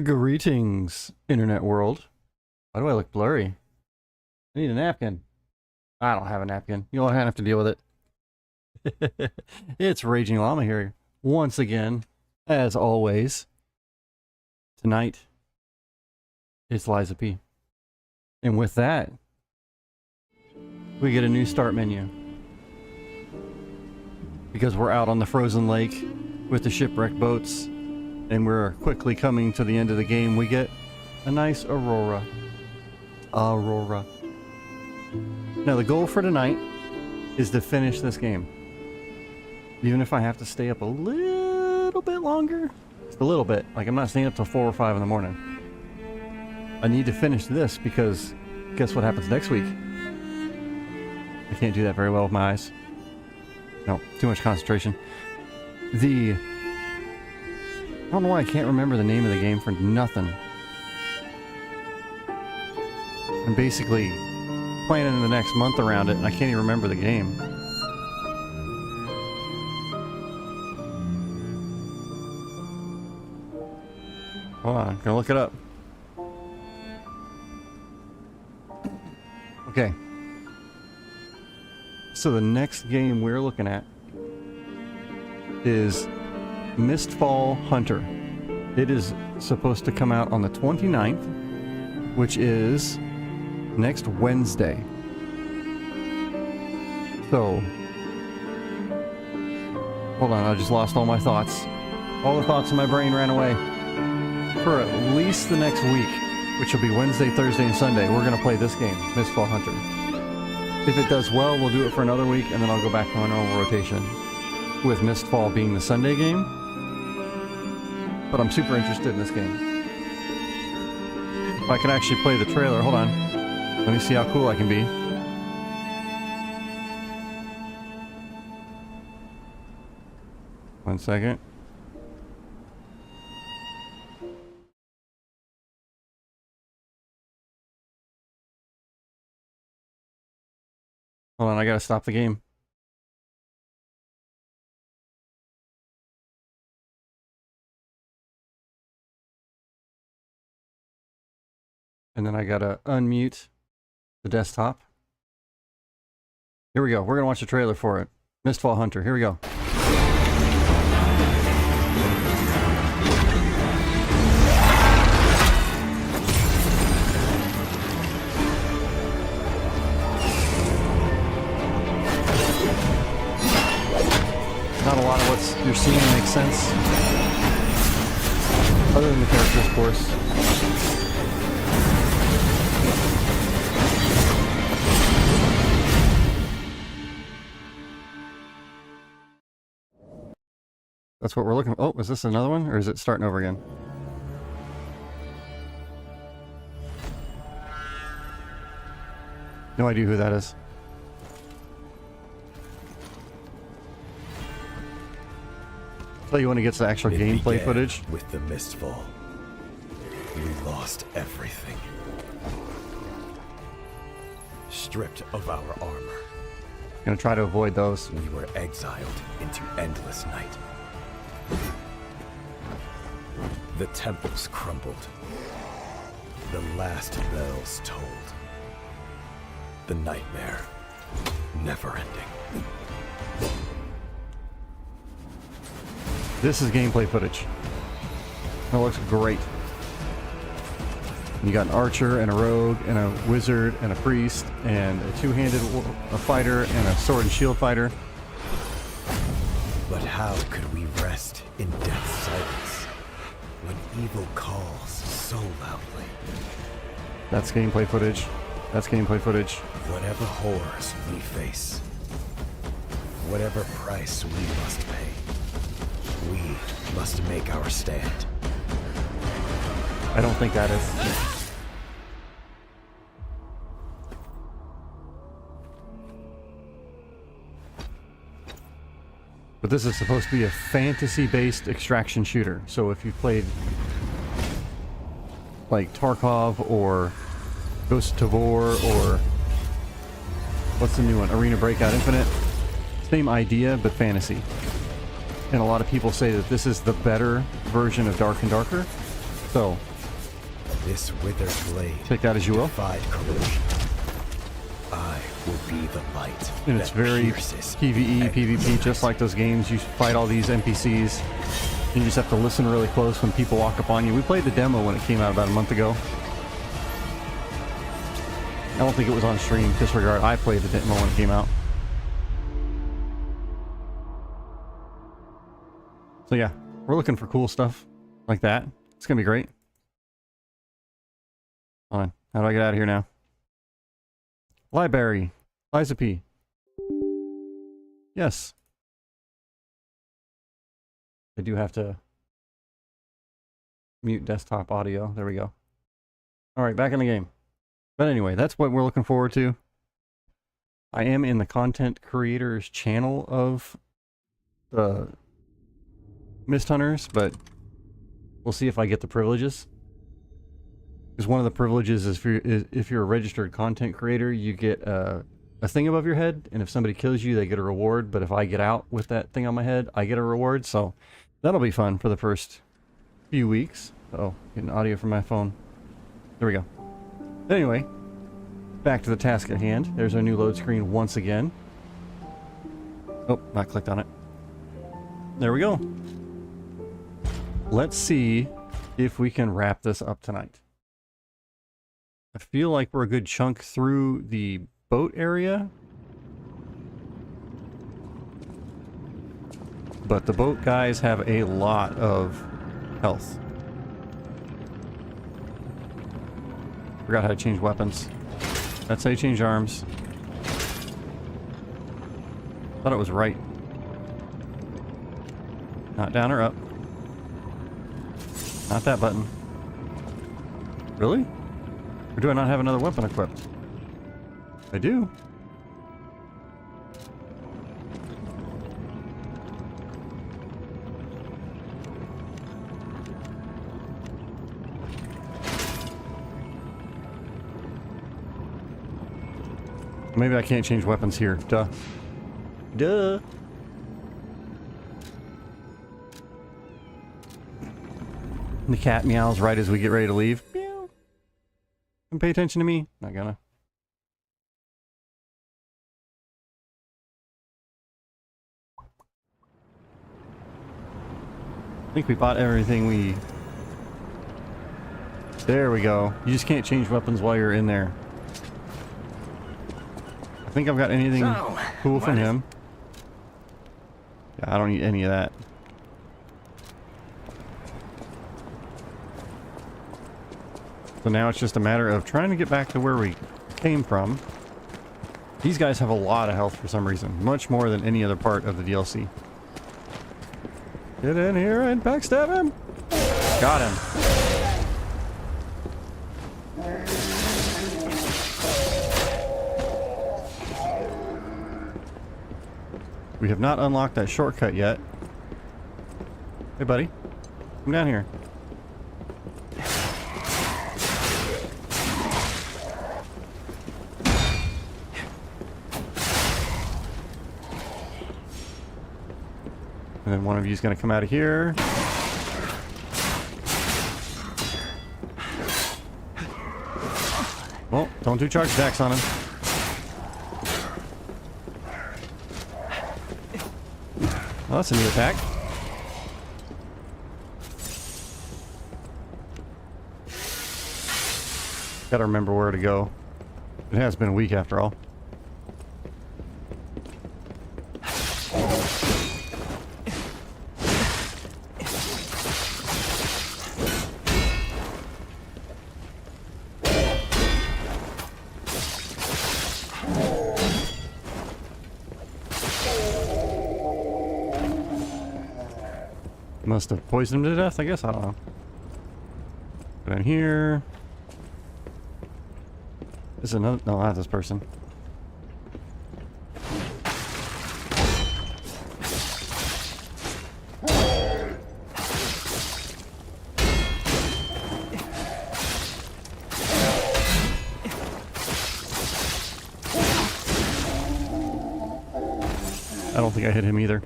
Greetings, internet world. Why do I look blurry? I need a napkin. I don't have a napkin. You'll have to deal with it. It's Raging Llama here, once again, as always. Tonight, it's Liza P. And with that, we get a new start menu. Because we're out on the frozen lake with the shipwrecked boats, and we're quickly coming to the end of the game, we get a nice Aurora. Now the goal for tonight is to finish this game. Even if I have to stay up a little bit longer, just a little bit, like I'm not staying up till 4 or 5 in the morning. I need to finish this because guess what happens next week? I can't do that very well with my eyes. No, too much concentration. I don't know why I can't remember the name of the game for nothing. I'm basically planning the next month around it, and I can't even remember the game. Hold on, I'm gonna look it up. Okay. So the next game we're looking at is Mistfall Hunter. It is supposed to come out on the 29th, which is next Wednesday. So, hold on, I just lost all my thoughts. All the thoughts in my brain ran away. For at least the next week, which will be Wednesday, Thursday, and Sunday, we're going to play this game, Mistfall Hunter. If it does well, we'll do it for another week, and then I'll go back to my normal rotation, with Mistfall being the Sunday game. But I'm super interested in this game. If I can actually play the trailer, hold on. Let me see how cool I can be. One second. Hold on, I gotta stop the game. And then I gotta unmute the desktop. Here we go. We're gonna watch the trailer for it. Mistfall Hunter. Here we go. Not a lot of what you're seeing makes sense. Other than the characters, of course. That's what we're looking for. Oh, is this another one? Or is it starting over again? No idea who that is. Tell you when it gets to actual gameplay footage. With the Mistfall, we lost everything. Stripped of our armor. Gonna try to avoid those. We were exiled into endless night. The temples crumbled. The last bells tolled. The nightmare never ending. This is gameplay footage. It looks great. You got an archer and a rogue and a wizard and a priest and a two-handed fighter and a sword and shield fighter. But how could we rest in death's silence when evil calls so loudly? That's gameplay footage. That's gameplay footage. Whatever horrors we face, whatever price we must pay, we must make our stand. I don't think that is. But this is supposed to be a fantasy-based extraction shooter. So if you've played like Tarkov or Ghost of War or what's the new one? Arena Breakout Infinite. Same idea, but fantasy. And a lot of people say that this is the better version of Dark and Darker. So, This withered blade take that as you will. defied corrosion. I will be the light. And it's that very pierces PvE, every PvP, just like those games. You fight all these NPCs. You just have to listen really close when people walk up on you. We played the demo when it came out about a month ago. I don't think it was on stream. Disregard. I played the demo when it came out. So yeah, we're looking for cool stuff like that. It's gonna be great. Hold on. How do I get out of here now? Library. Liza P. Yes. I do have to mute desktop audio. There we go. Alright, back in the game. But anyway, that's what we're looking forward to. I am in the content creators channel of the Mist Hunters, but we'll see if I get the privileges. Because one of the privileges is if you're a registered content creator, you get a thing above your head, and if somebody kills you, they get a reward. But if I get out with that thing on my head, I get a reward. So that'll be fun for the first few weeks. Oh, getting audio from my phone. There we go. Anyway, back to the task at hand. There's our new load screen once again. Oh, not clicked on it. There we go. Let's see if we can wrap this up tonight. I feel like we're a good chunk through the boat area. But the boat guys have a lot of health. Forgot how to change weapons. That's how you change arms. Thought it was right. Not down or up. Not that button. Really? Or do I not have another weapon equipped? I do. Maybe I can't change weapons here. Duh. Duh. The cat meows right as we get ready to leave. Meow. Don't pay attention to me. Not gonna. I think we bought everything we... There we go. You just can't change weapons while you're in there. I think I've got anything cool from him. Yeah, I don't need any of that. So now it's just a matter of trying to get back to where we came from. These guys have a lot of health for some reason. Much more than any other part of the DLC. Get in here and backstab him! Got him. We have not unlocked that shortcut yet. Hey buddy, come down here. And then one of you is going to come out of here. Well, don't do charge attacks on him. Well, that's a new attack. Gotta remember where to go. It has been a week after all. Must have poisoned him to death, I guess. I don't know. Go down here. This is another... No, not this person. I don't think I hit him either.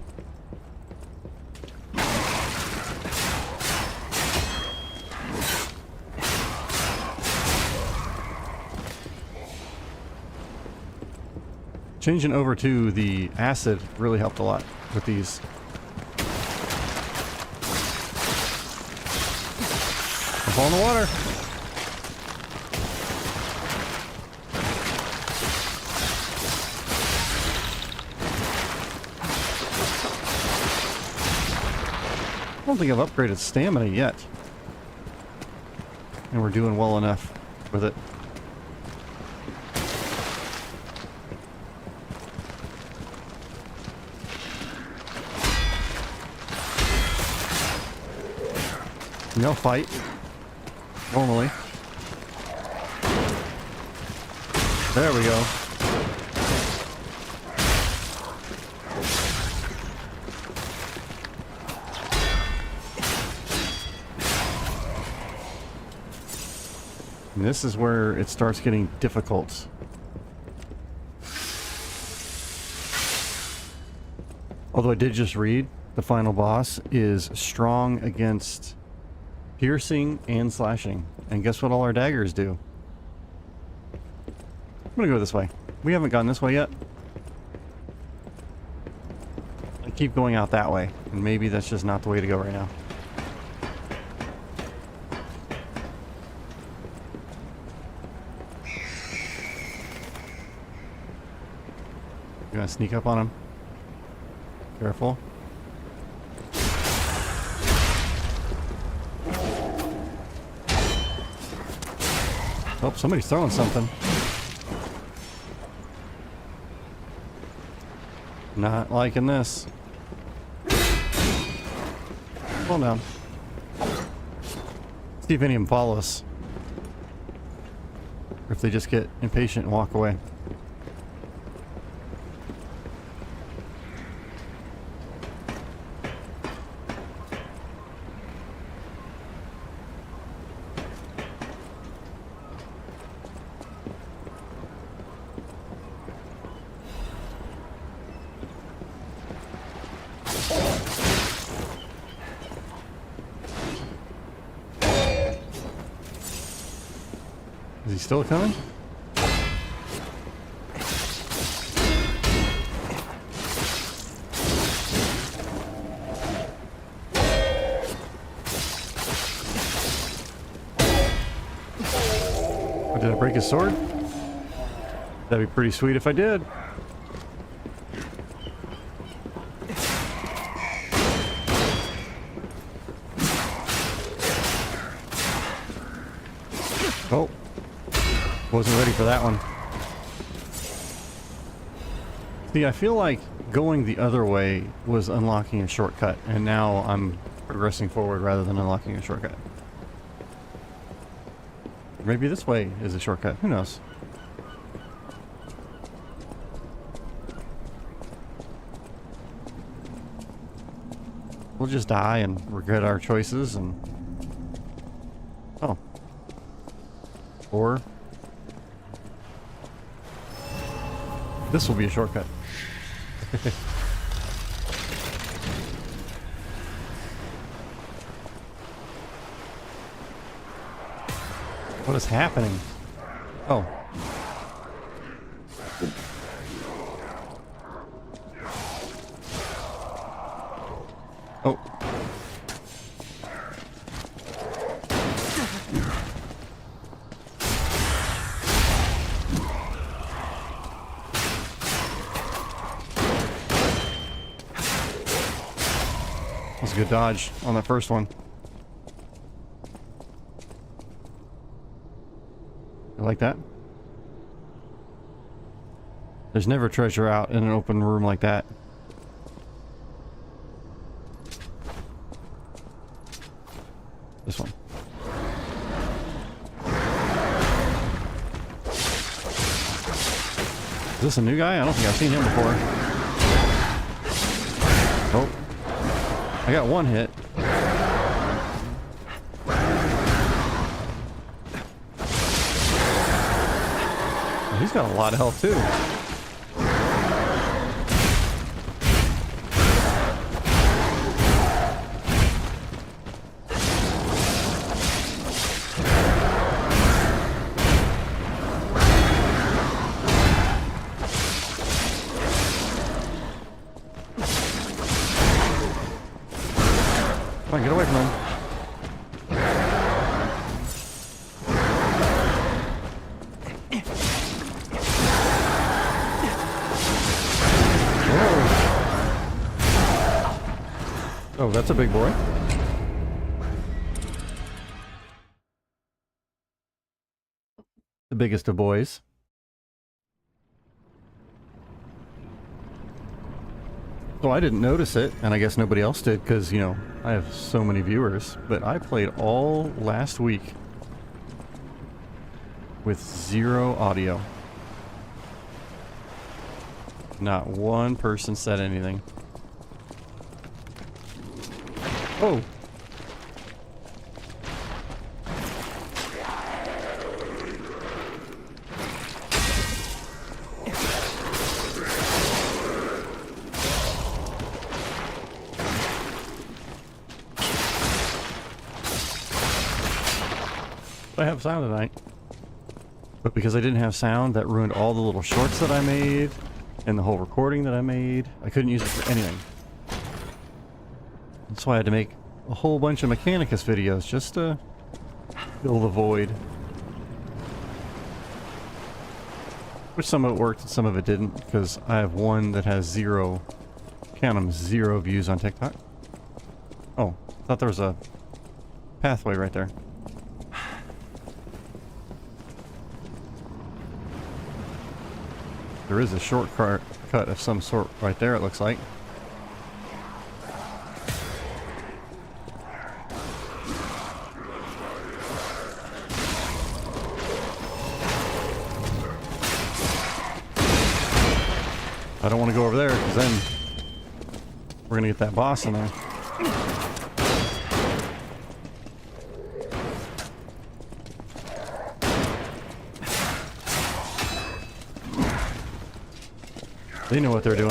Changing over to the acid really helped a lot with these. Don't fall in the water. I don't think I've upgraded stamina yet. And we're doing well enough with it. No fight. Normally. There we go. And this is where it starts getting difficult. Although I did just read, the final boss is strong against piercing and slashing. And guess what all our daggers do? I'm gonna go this way. We haven't gone this way yet. I keep going out that way, and maybe that's just not the way to go right now. You gonna sneak up on him? Careful. Oh, somebody's throwing something. Not liking this. Hold down. See if any of them follow us. Or if they just get impatient and walk away. Is he still coming? Oh, did I break his sword? That'd be pretty sweet if I did. Oh. Wasn't ready for that one. See, I feel like going the other way was unlocking a shortcut, and now I'm progressing forward rather than unlocking a shortcut. Maybe this way is a shortcut. Who knows? We'll just die and regret our choices and... Oh. Or... this will be a shortcut. What is happening? Oh. Oh. That's a good dodge on that first one. You like that? There's never treasure out in an open room like that. This one. Is this a new guy? I don't think I've seen him before. Oh. I got one hit. Oh, he's got a lot of health too. on, get away from him. Whoa. Oh, that's a big boy. The biggest of boys. So I didn't notice it, and I guess nobody else did, because, you know, I have so many viewers, but I played all last week with 0 audio. Not one person said anything. Oh! I have sound tonight, but because I didn't have sound, that ruined all the little shorts that I made and the whole recording that I made. I couldn't use it for anything. That's why I had to make a whole bunch of Mechanicus videos just to fill the void. Which some of it worked and some of it didn't, because I have one that has 0, count them, 0 views on TikTok. Oh, I thought there was a pathway right there. There is a shortcut of some sort right there, it looks like. I don't want to go over there, because then we're going to get that boss in there. They know what they're doing.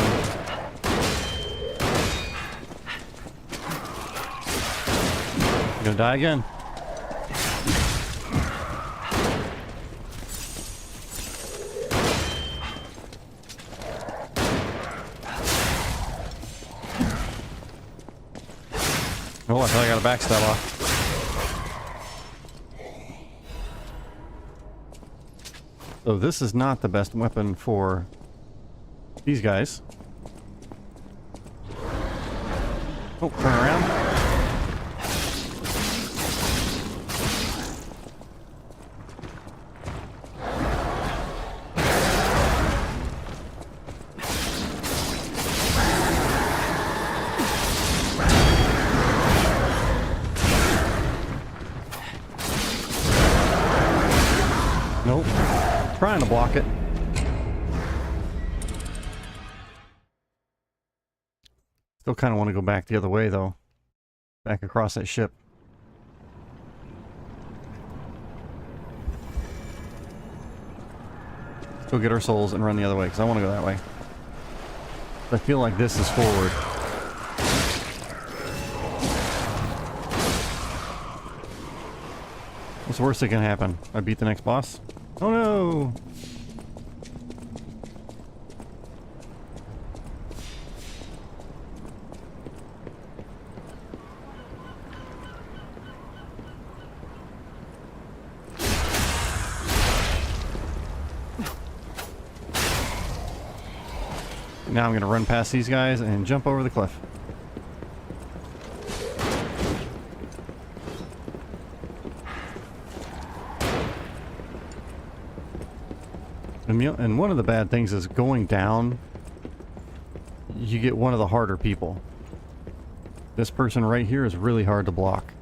I'm gonna die again. Oh, I thought I got a backstab off. So this is not the best weapon for these guys. Oh, turn around. Nope. Trying to block it. Still kind of want to go back the other way, though. Back across that ship. Let's go get our souls and run the other way, because I want to go that way. I feel like this is forward. What's the worst that can happen? I beat the next boss? Oh no! Now I'm going to run past these guys and jump over the cliff. And one of the bad things is going down, you get one of the harder people. This person right here is really hard to block.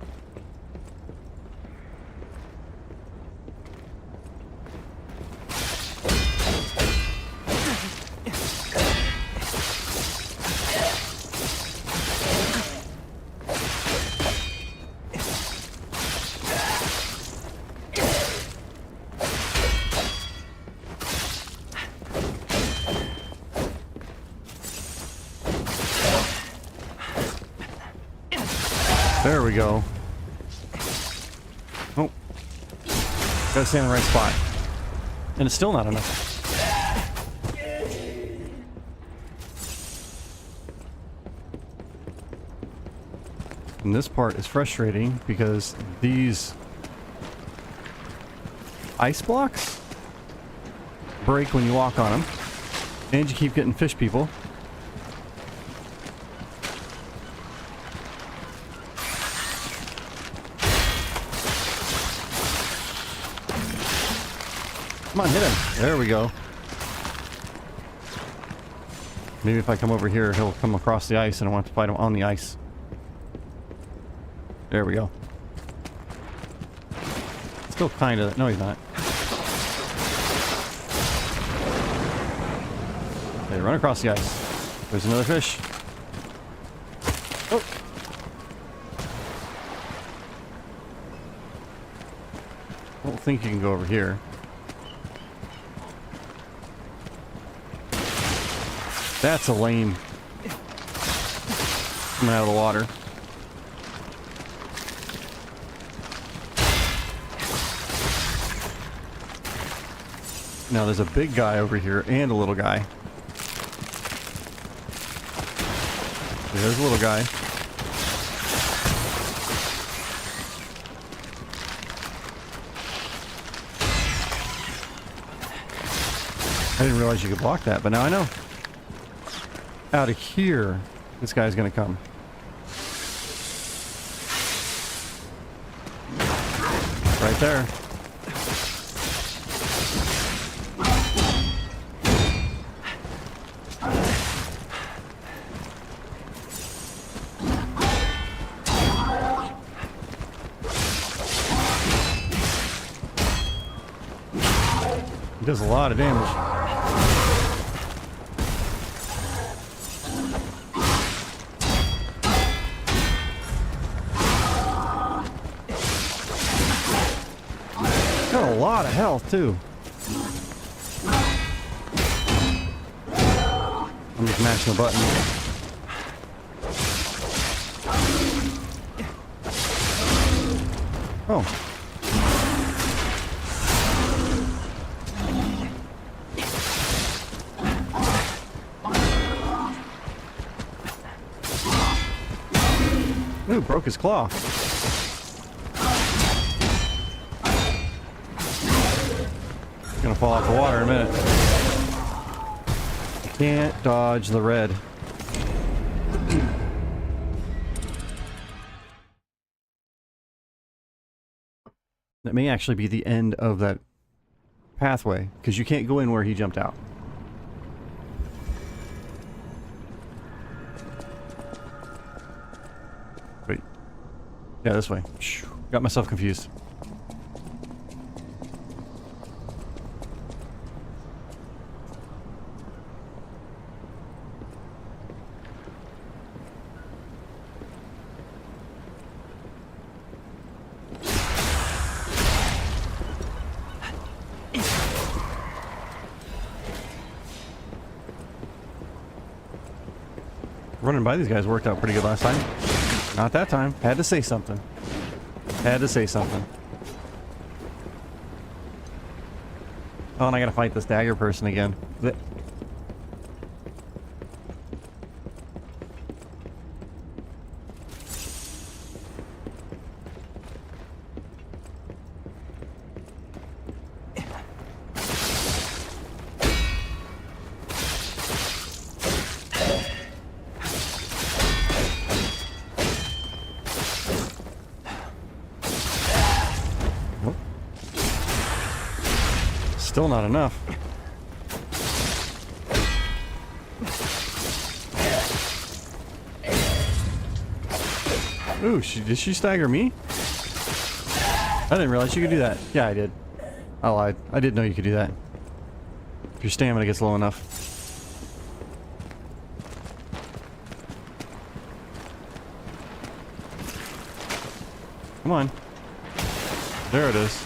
There we go. Oh. Gotta stay in the right spot. And it's still not enough. And this part is frustrating because these ice blocks break when you walk on them. And you keep getting fish people. Come on, hit him. There we go. Maybe if I come over here, he'll come across the ice and I want to fight him on the ice. There we go. Still kind of... No, he's not. Okay, run across the ice. There's another fish. Oh! I don't think you can go over here. That's a lame. Coming out of the water. Now there's a big guy over here and a little guy. There's a little guy. I didn't realize you could block that, but now I know. Out of here, this guy's gonna come. Right there. He does a lot of damage. Got a lot of health too. I'm just mashing the button. Oh. Ooh, broke his claw. He's gonna fall off the water in a minute. Can't dodge the red. That may actually be the end of that pathway, because you can't go in where he jumped out. Wait. Yeah, this way. Got myself confused. Running by these guys worked out pretty good last time. Not that time. Had to say something. Had to say something. Oh, and I gotta fight this Dagger person again. Still not enough. Ooh, did she stagger me? I didn't realize you could do that. Yeah, I did. I lied. I didn't know you could do that. If your stamina gets low enough. Come on. There it is.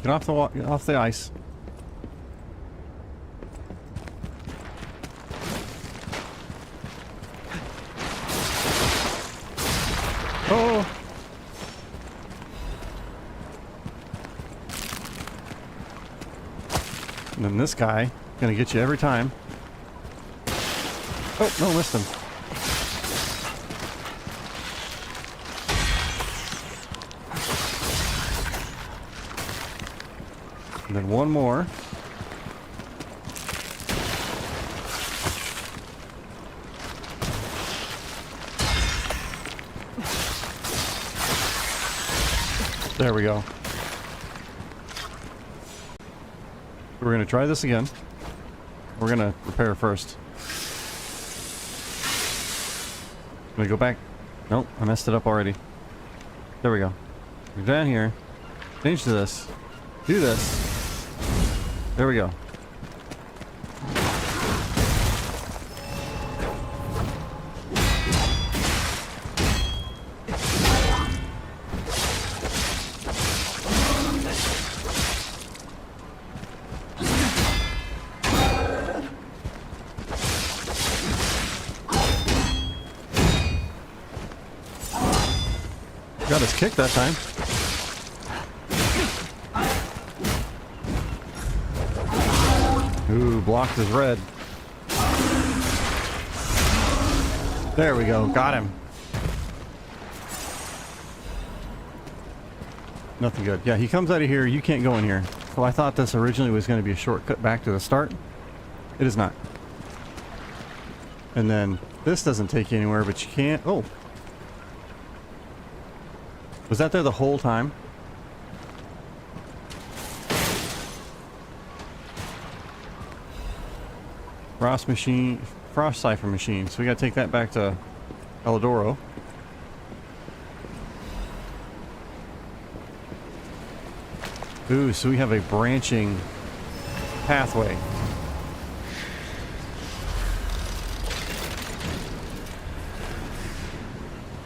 Get off the ice. Oh! And then this guy, gonna get you every time. Oh, no, missed him. And then one more. There we go. We're going to try this again. We're going to repair first. I'm going to go back. Nope, I messed it up already. There we go. We're down here. Change to this. Do this. There we go. Got his kick that time. Ooh, blocked his red. There we go. Got him. Nothing good. Yeah, he comes out of here. You can't go in here. So I thought this originally was going to be a shortcut back to the start. It is not. And then this doesn't take you anywhere, but you can't. Oh. Was that there the whole time? Frost cipher machine. So we gotta take that back to Eldoro. Ooh, so we have a branching pathway.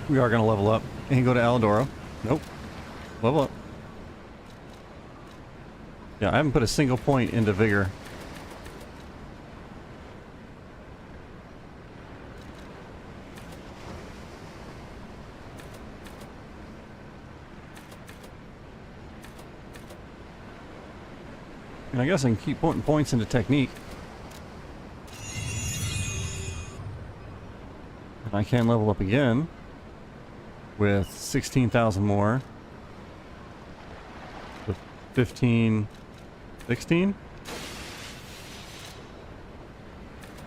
We are gonna level up and go to Eldoro. Nope. Level up. Yeah, I haven't put a single point into vigor. And I guess I can keep putting points into technique. And I can level up again with 16,000 more. With 15, 16?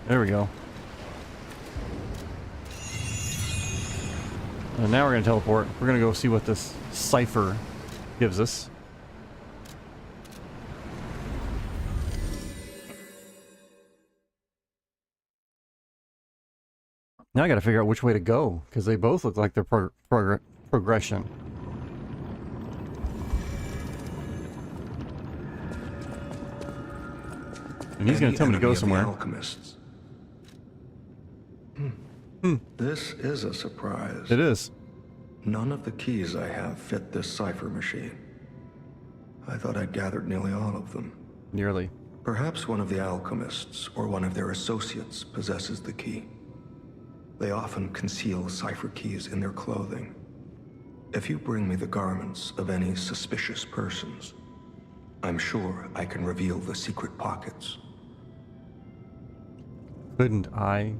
There we go. And now we're going to teleport. We're going to go see what this cipher gives us. Now I gotta figure out which way to go, because they both look like they're progression. And he's gonna tell me to go somewhere. Alchemists. This is a surprise. It is. None of the keys I have fit this cipher machine. I thought I'd gathered nearly all of them. Nearly. Perhaps one of the alchemists or one of their associates possesses the key. They often conceal cipher keys in their clothing. If you bring me the garments of any suspicious persons, I'm sure I can reveal the secret pockets. Couldn't I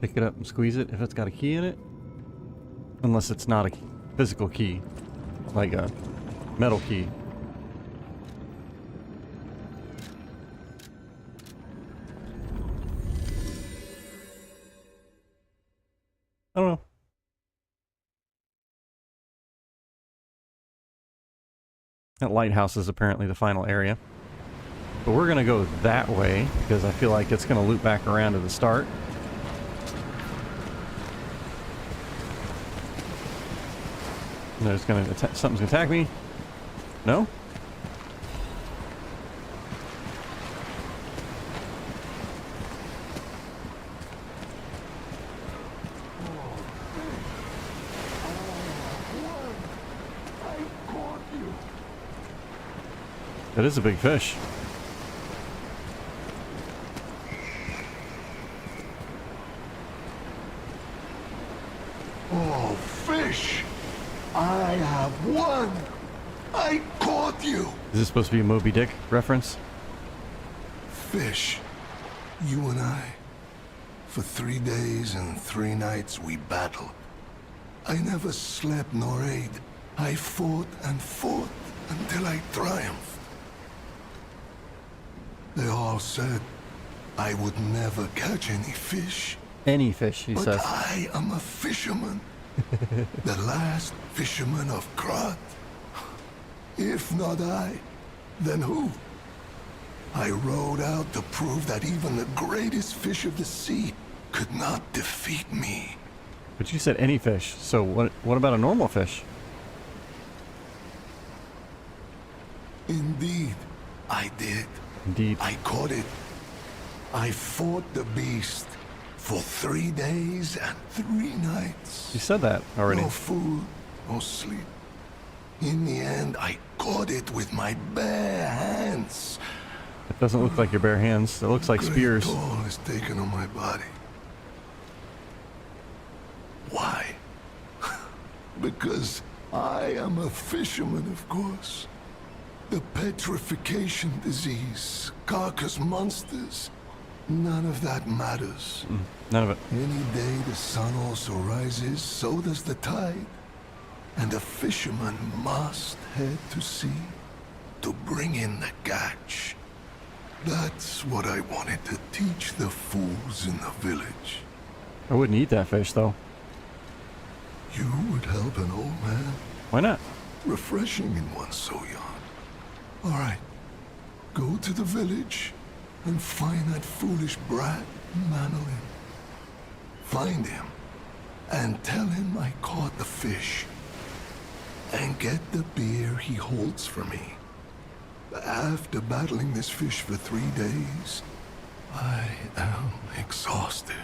pick it up and squeeze it if it's got a key in it? Unless it's not a physical key, like a metal key. I don't know. That lighthouse is apparently the final area. But we're going to go that way because I feel like it's going to loop back around to the start. And there's going to something's going to attack me. No? That is a big fish. Oh, fish! won! I caught you! Is this supposed to be a Moby Dick reference? Fish, you and I. For 3 days and 3 nights we battled. I never slept nor ate. I fought and fought until I triumphed. They all said I would never catch any fish. Any fish, he But says. I am a fisherman. The last fisherman of Krat. If not I, then who? I rowed out to prove that even the greatest fish of the sea could not defeat me. But you said any fish, so what about a normal fish? Indeed, I did. Indeed. I caught it. I fought the beast for 3 days and 3 nights. You said that already. No food, no sleep. In the end, I caught it with my bare hands. It doesn't look like your bare hands. It looks like Great spears. toll is taken on my body. Why? Because I am a fisherman, of course. The petrification disease, carcass monsters, none of that matters. None of it. Any day the sun also rises, so does the tide. And a fisherman must head to sea to bring in the catch. That's what I wanted to teach the fools in the village. I wouldn't eat that fish, though. You would help an old man. Why not? Refreshing in one so young. All right, go to the village and find that foolish brat, Manolin. Find him and tell him I caught the fish. And get the beer he holds for me. After battling this fish for 3 days, I am exhausted.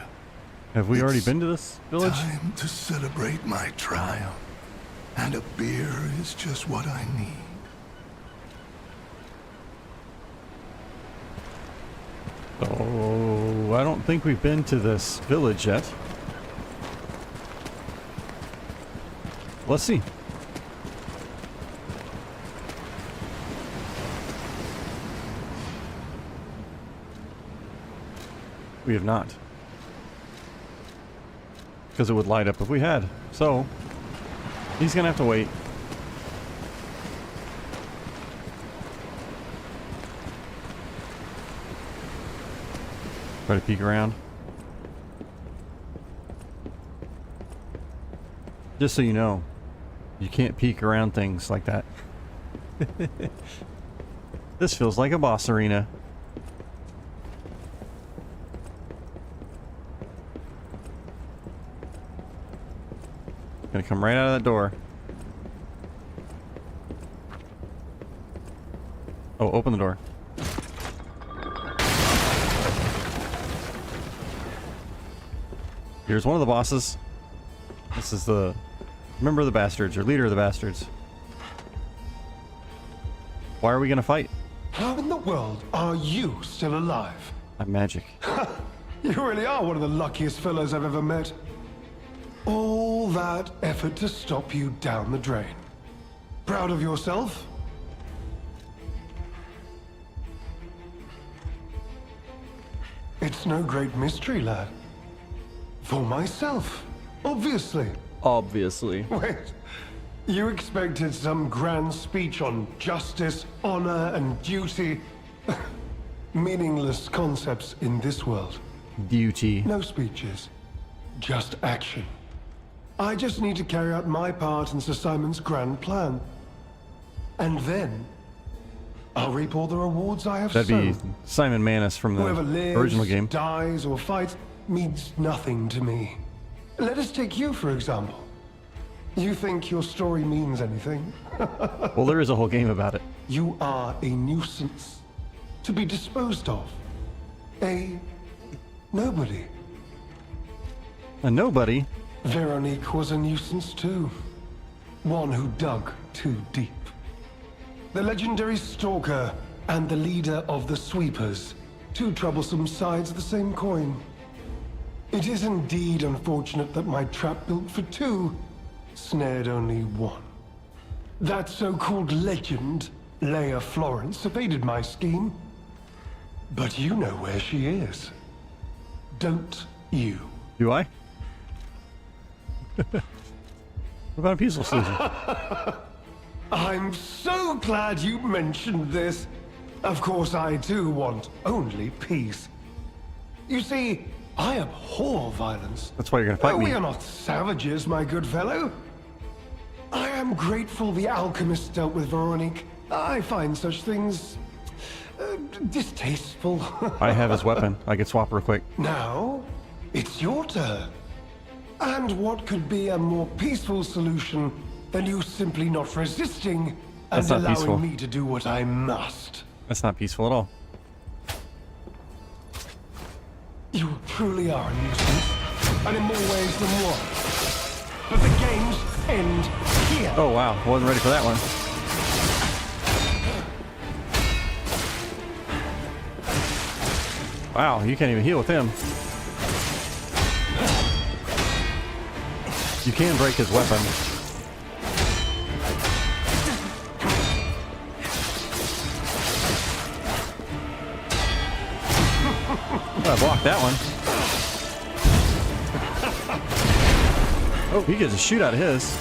Have we already It's been to this village? Time to celebrate my triumph. And a beer is just what I need. Oh, I don't think we've been to this village yet. Let's see. We have not. Because it would light up if we had. So, he's gonna have to wait. Try to peek around. Just so you know, you can't peek around things like that. This feels like a boss arena. Gonna come right out of that door. Oh, open the door. Here's one of the bosses. This is the member of the bastards, or leader of the bastards. Why are we gonna fight? How in the world are you still alive? I'm magic. You really are one of the luckiest fellows I've ever met. All that effort to stop you down the drain. Proud of yourself? It's no great mystery, lad. For myself, obviously. Obviously. Wait, you expected some grand speech on justice, honor, and duty? Meaningless concepts in this world. Duty. No speeches, just action. I just need to carry out my part in Sir Simon's grand plan. And then, I'll reap all the rewards I have That'd be sown. Simon Manus from the Whoever lives, original game. dies, or fights means nothing to me. Let us take you, for example. You think your story means anything? Well, there is a whole game about it. You are a nuisance to be disposed of. A nobody. A nobody. Veronique was a nuisance too. One who dug too deep. The legendary stalker and the leader of the sweepers. Two troublesome sides of the same coin. It is indeed unfortunate that my trap built for two snared only one. That so-called legend, Leia Florence, evaded my scheme. But you know where she is. Don't you? Do I? What about a peaceful solution? I'm so glad you mentioned this. Of course, I too want only peace. You see, I abhor violence. That's why you're gonna fight me. We are not savages, my good fellow. I am grateful the alchemist dealt with Veronique. I find such things distasteful. I have his weapon. I could swap real quick. Now, it's your turn. And what could be a more peaceful solution than you simply not resisting and That's not allowing peaceful. me to do what I must? That's not peaceful at all. You truly are a nuisance, and in more ways than one. But the games end here. Oh wow, wasn't ready for that one. Wow, you can't even heal with him. You can break his weapon. I blocked that one. Oh, he gets a shoot out of his.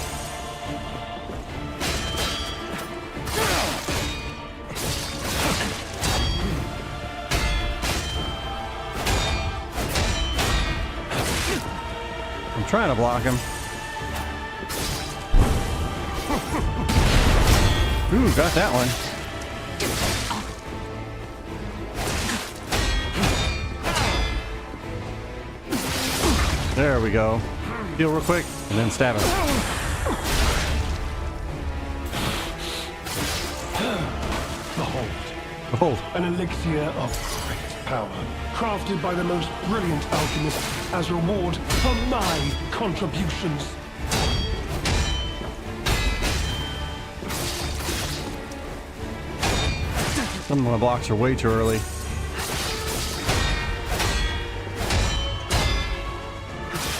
I'm trying to block him. Ooh, got that one. There we go. Heal real quick, and then stab him. Behold. An elixir of great power, crafted by the most brilliant alchemist as reward for my contributions. Some of my blocks are way too early.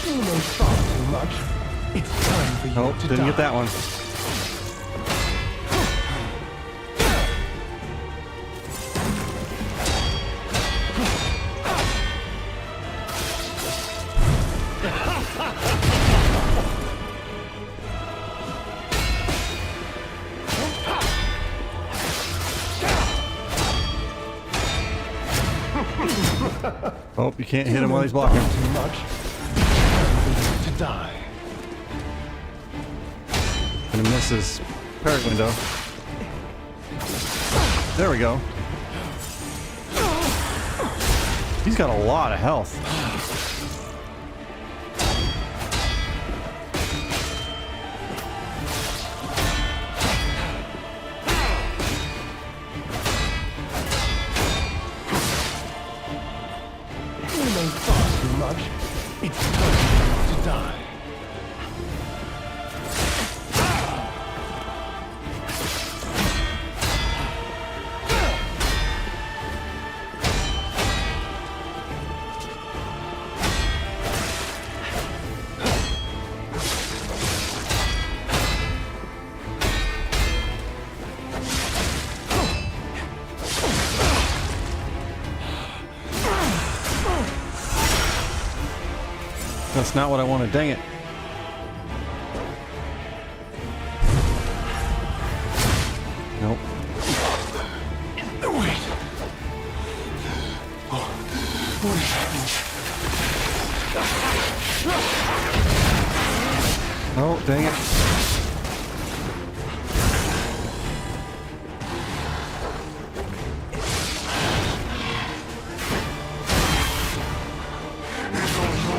You know far too much. It's time for you Oh, to didn't die. get that one. Oh, you can't hit him while he's blocking. Too much. Time for you to die. Gonna miss his parry window. There we go. He's got a lot of health. You know far too much. It's time for you to die. That's not what I wanted, dang it. Nope. Wait. What is happening? Oh, dang it.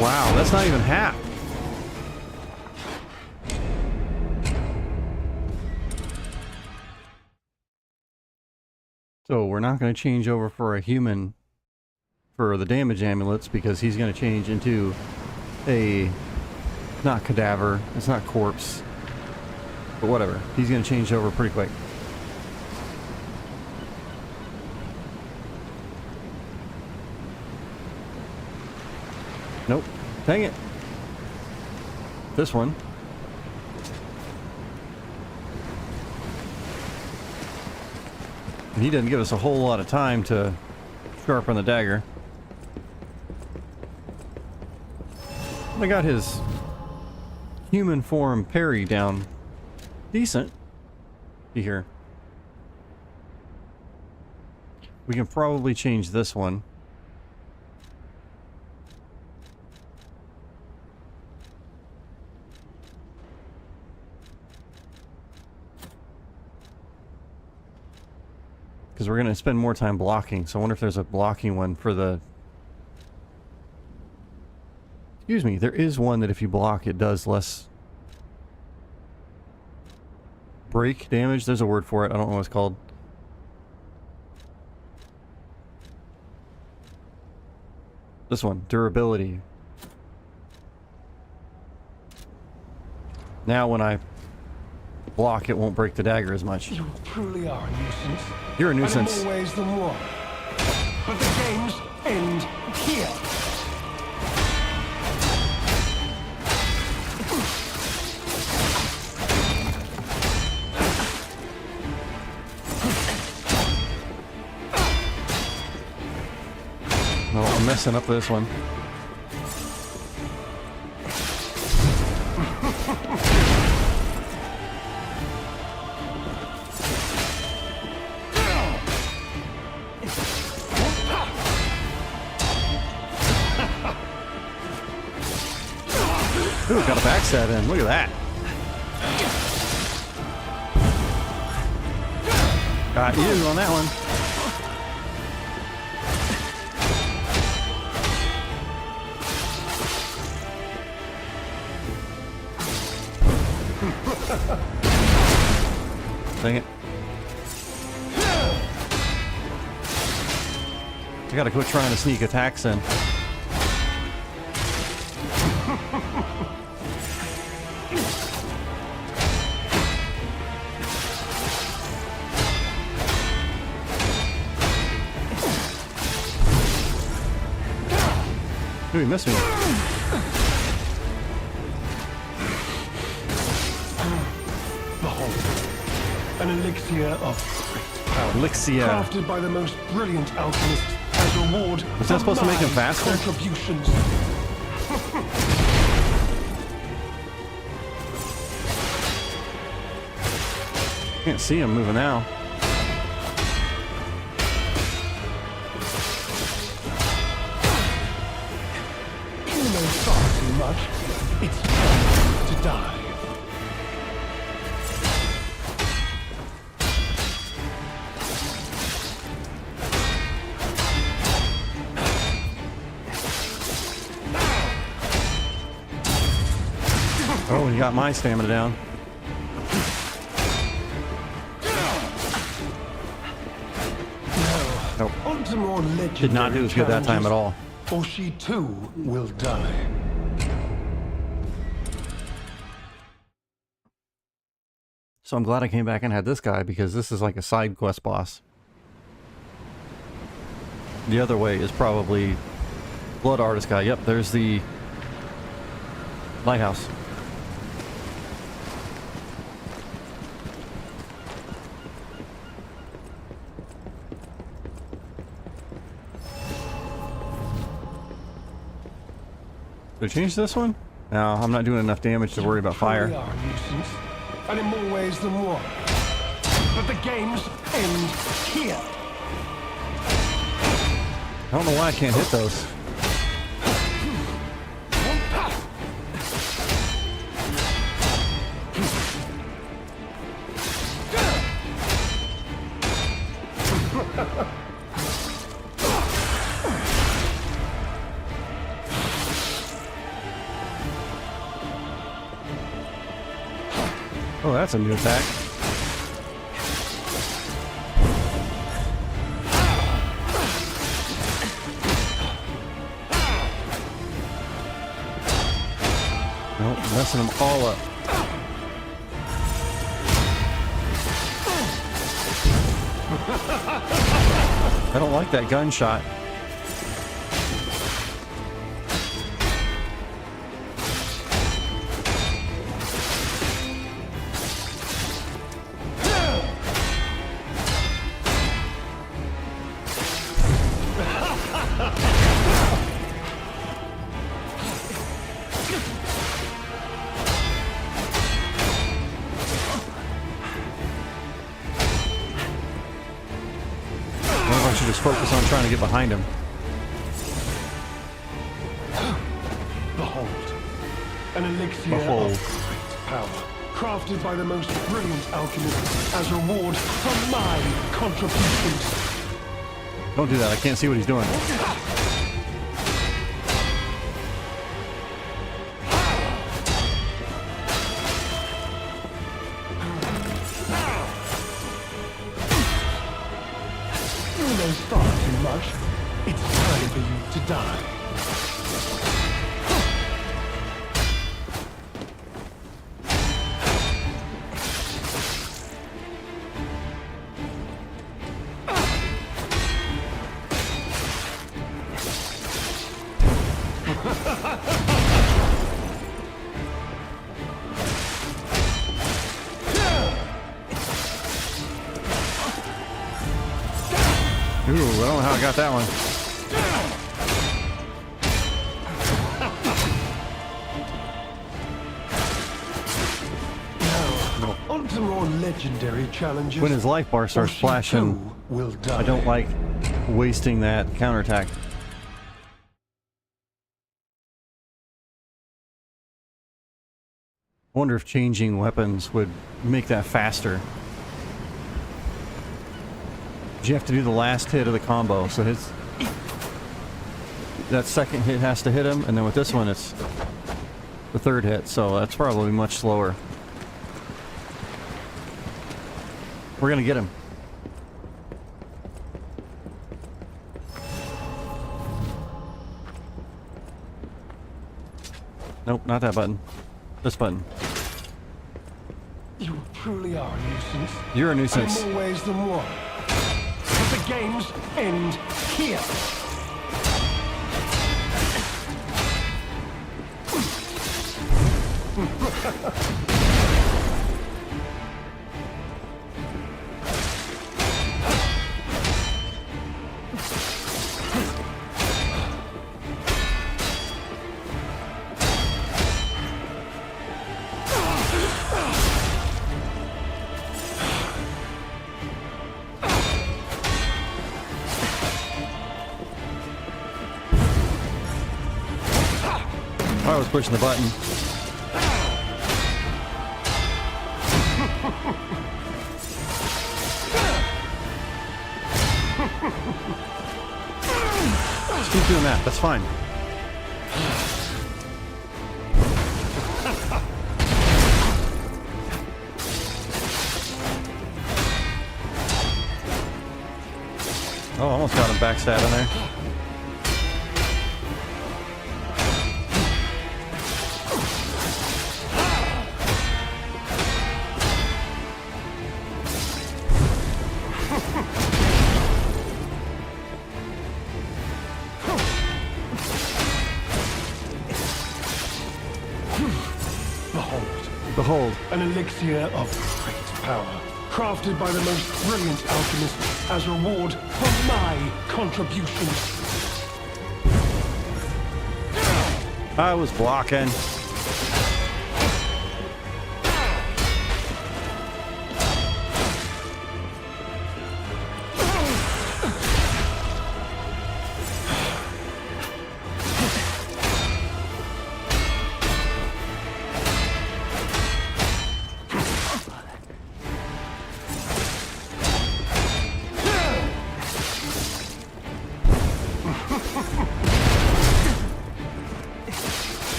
Wow, that's not even half. So we're not going to change over for a human for the damage amulets because he's going to change into a, not cadaver, it's not corpse, but whatever. He's going to change over pretty quick. Nope. Dang it. This one. And he didn't give us a whole lot of time to sharpen the dagger. I got his human form parry down decent. See here. We can probably change this one. Because we're going to spend more time blocking, so I wonder if there's a blocking one for the... Excuse me, there is one that if you block, it does less break damage. There's a word for it. I don't know what it's called. This one, durability. Now when I block, it won't break the dagger as much. You truly are a nuisance. You're a nuisance. And in more ways than one. But the games end here. No, I'm messing up this one. Ooh, got a backstab in. Look at that. Got you on that one. Dang it. I gotta quit trying to sneak attacks in. Ooh, he missed me. Behold, an elixir of great power. Elixir. Crafted by the most brilliant alchemist as reward. Was that supposed to make him my faster? Contributions. Can't see him moving now. You know far too much. It's time to die. Oh, he got my stamina down. Nope. On to more legendary Did not do as good that time at all. Or she too will die. So I'm glad I came back and had this guy because this is like a side quest boss. The other way is probably Blood Artist guy. Yep, there's the lighthouse. Did I change this one? No, I'm not doing enough damage to worry about fire. We are a nuisance, and in more ways than one. But the games end here. I don't know why I can't hit those. Oh, that's a new attack. Nope, messing them all up. I don't like that gunshot. I should just focus on trying to get behind him. Behold, an elixir Behold. of great power, crafted by the most brilliant alchemist as reward for my contributions. Don't do that. I can't see what he's doing. You know far too much. It's time for you to die. Ooh, I don't know how I got that one. On to more legendary challenges. When his life bar starts Or she flashing, too will die. I don't like wasting that counterattack. I wonder if changing weapons would make that faster. You have to do the last hit of the combo, so that second hit has to hit him, and then with this one it's the third hit, so that's probably much slower. We're gonna get him. Nope, not that button. This button. You truly are a nuisance. You're a nuisance. In more ways than one. But the games end here. I was pushing the button. Just keep doing that. That's fine. Oh, almost got him backstab in there. Behold. An elixir of great power, crafted by the most brilliant alchemist as reward for my contributions. I was blocking.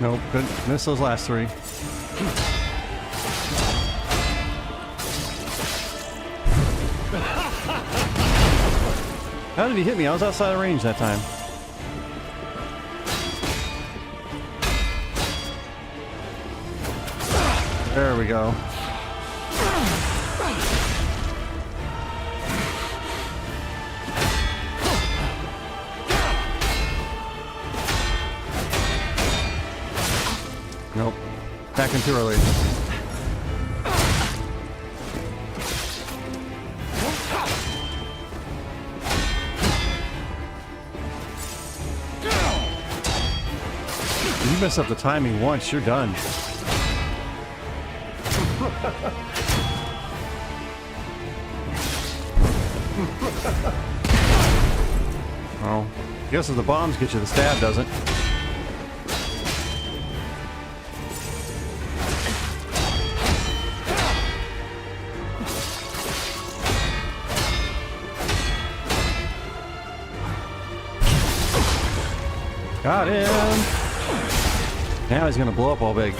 Nope, couldn't miss those last three. How did he hit me? I was outside of range that time. There we go. Nope. Attacking too early. mess up the timing once, you're done. Well, I guess if the bombs get you, the stab doesn't. Got him! Now he's gonna blow up all big.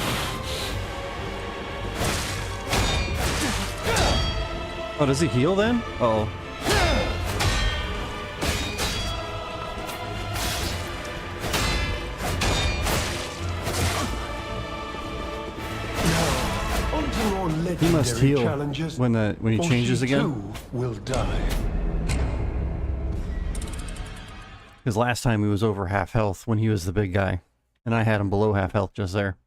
Oh, does he heal then? Uh-oh. He must heal when he changes again. Will die. Because last time he was over half health when he was the big guy. And I had him below half health just there.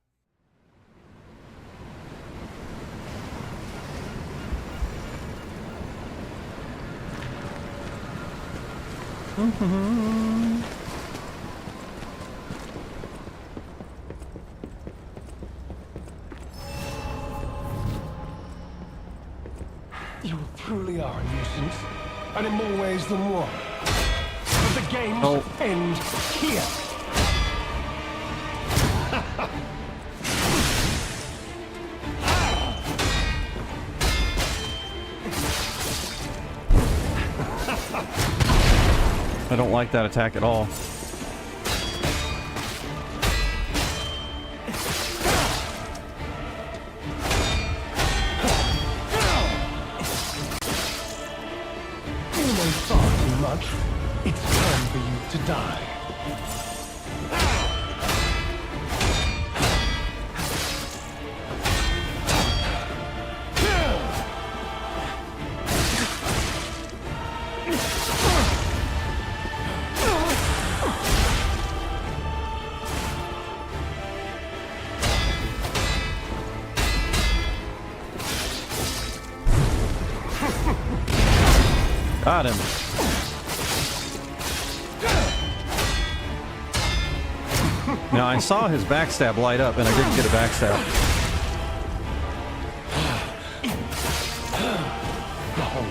You truly are a nuisance, and in more ways than one. But the games end here. I don't like that attack at all. You know far too much. It's time for you to die. Got him. Now I saw his backstab light up and I didn't get a backstab. Behold.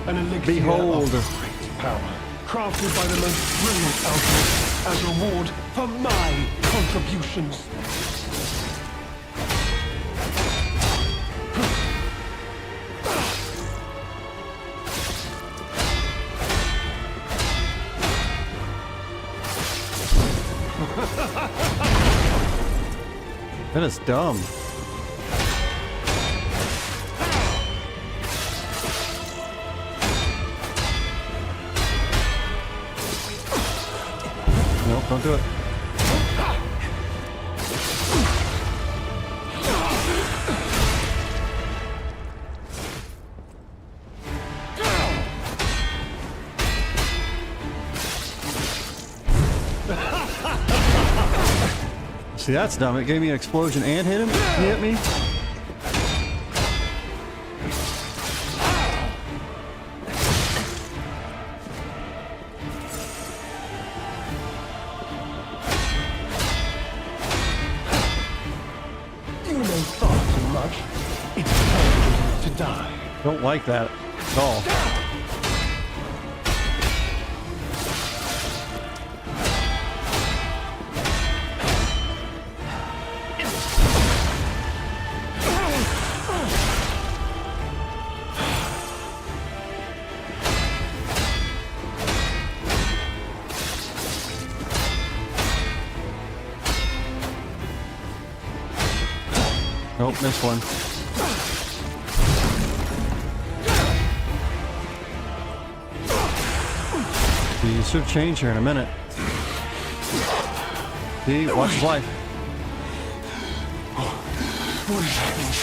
An elixir Behold. of great power, crafted by the most brilliant alchemist as reward for my contributions. That is dumb. Nope, don't do it. See, that's dumb. It gave me an explosion and hit him. He hit me. You know far too much. It's time for you to die. Don't like that at all. Nope, missed one. You should change here in a minute. See, watch his life. What is happening?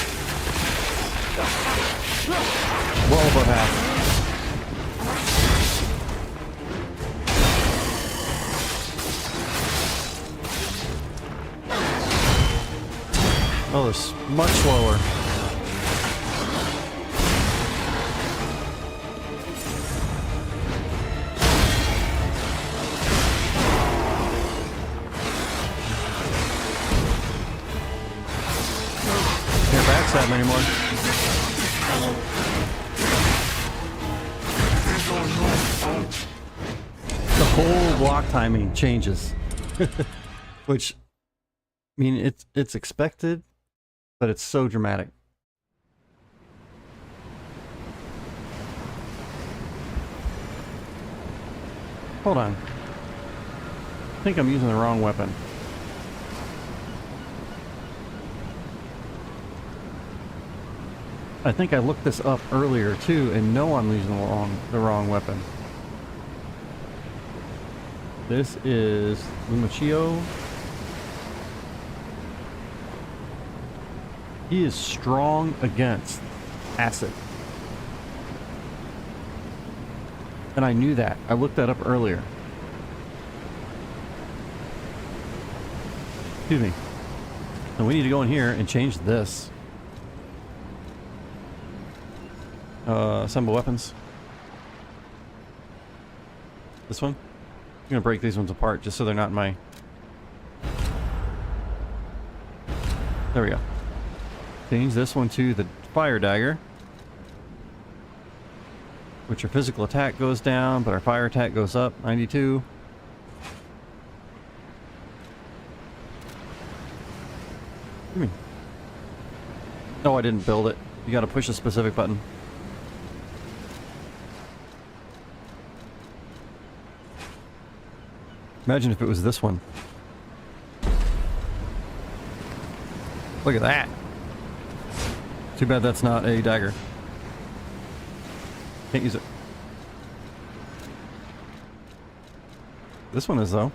Well above half. Oh, it's much slower. backstab me anymore. The whole block timing changes. Which, I mean, it's expected, but it's so dramatic. Hold on. I think I'm using the wrong weapon. I think I looked this up earlier too, and no, I'm using the wrong weapon. This is Lumacchio. He is strong against acid. And I knew that. I looked that up earlier. Excuse me. And we need to go in here and change this. Assemble weapons. This one? I'm gonna break these ones apart just so they're not in my... There we go. Change this one to the fire dagger. Which our physical attack goes down, but our fire attack goes up, 92. No, I didn't build it. You gotta push a specific button. Imagine if it was this one. Look at that. Too bad that's not a dagger. Can't use it. This one is, though.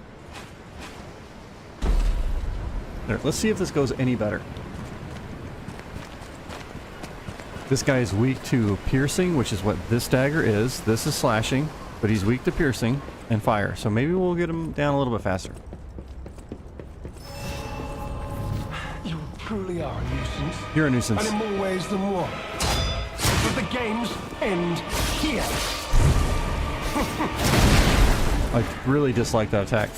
There, let's see if this goes any better. This guy is weak to piercing, which is what this dagger is. This is slashing, but he's weak to piercing and fire. So maybe we'll get him down a little bit faster. You truly are a nuisance. You're a nuisance. And in more ways than one. But the games end here. I really dislike that attack.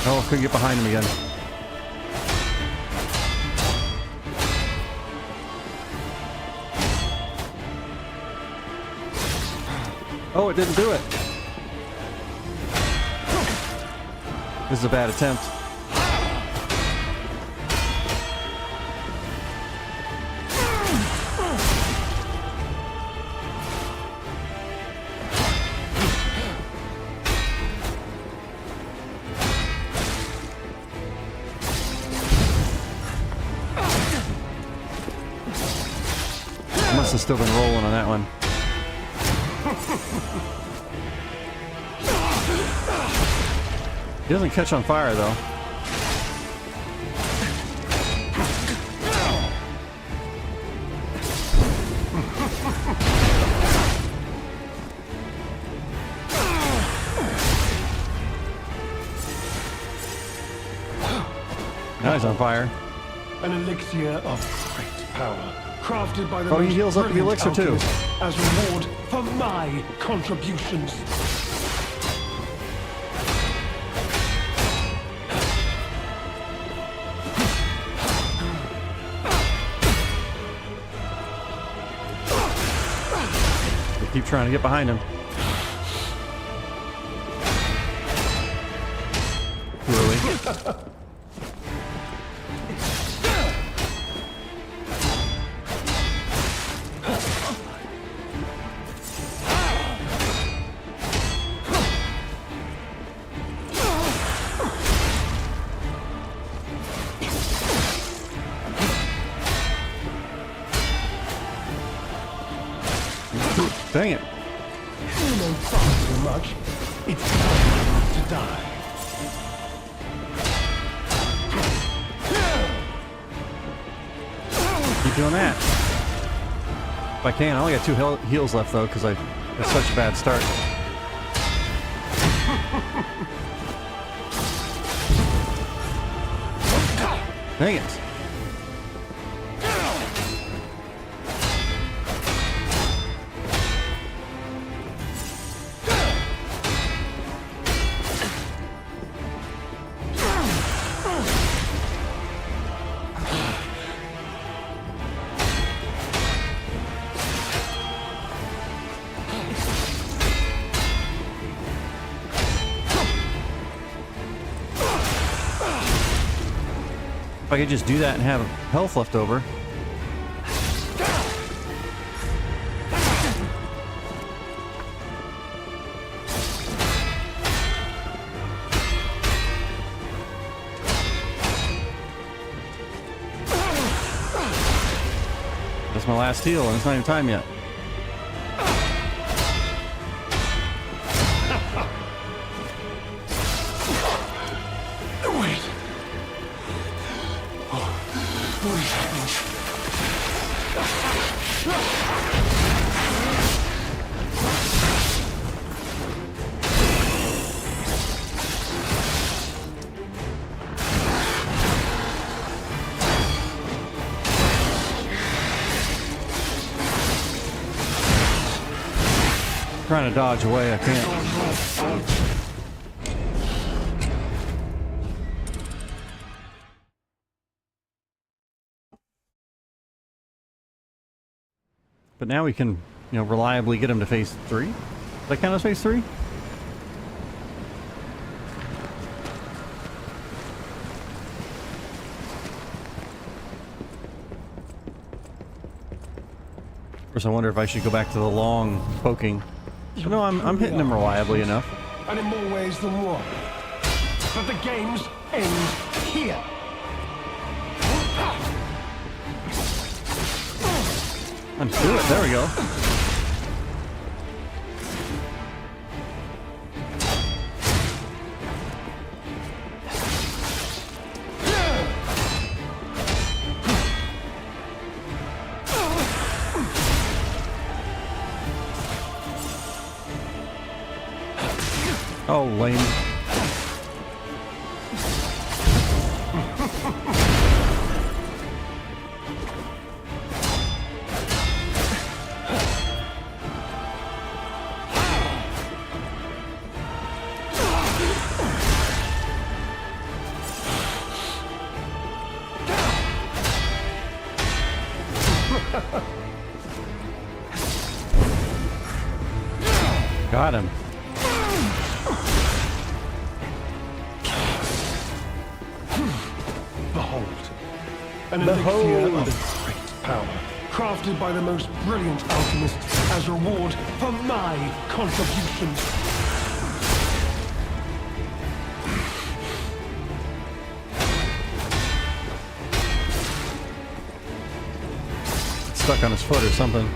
Oh, couldn't get behind him again. Oh, it didn't do it. This is a bad attempt. Must have still been rolling on that one. He doesn't catch on fire, though. Now he's on fire. An elixir of great power, crafted by the Oh, he most heals up the brilliant elixir, too. alchemist as reward for my contributions. Keep trying to get behind him. Really? Dang it. You know far too much. It's time to die. Keep doing that. If I can. I only got 2 heals left, though, because it's such a bad start. Dang it. If I could just do that and have health left over. That's my last heal, and it's not even time yet. Trying to dodge away, I can't. But now we can, reliably get him to phase 3. Does that count as phase 3? Of course, I wonder if I should go back to the long poking. No, I'm hitting him reliably enough. And in more ways than one. But the games end here. Let's do it. There we go. Oh, lame. Got him. Behold, an elixir of great power, crafted by the most brilliant alchemists as reward for my contributions. Stuck on his foot or something.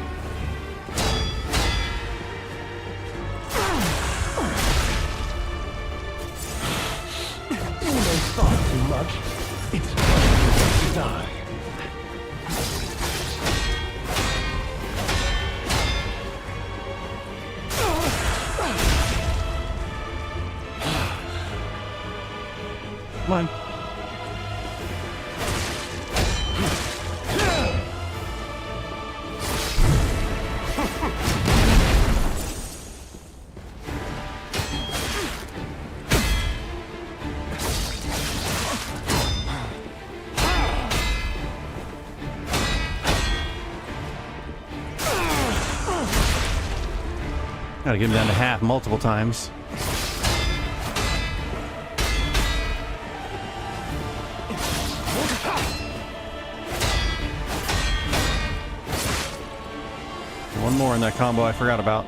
It's time to die. Come on. Gotta get him down to half multiple times. One more in that combo I forgot about.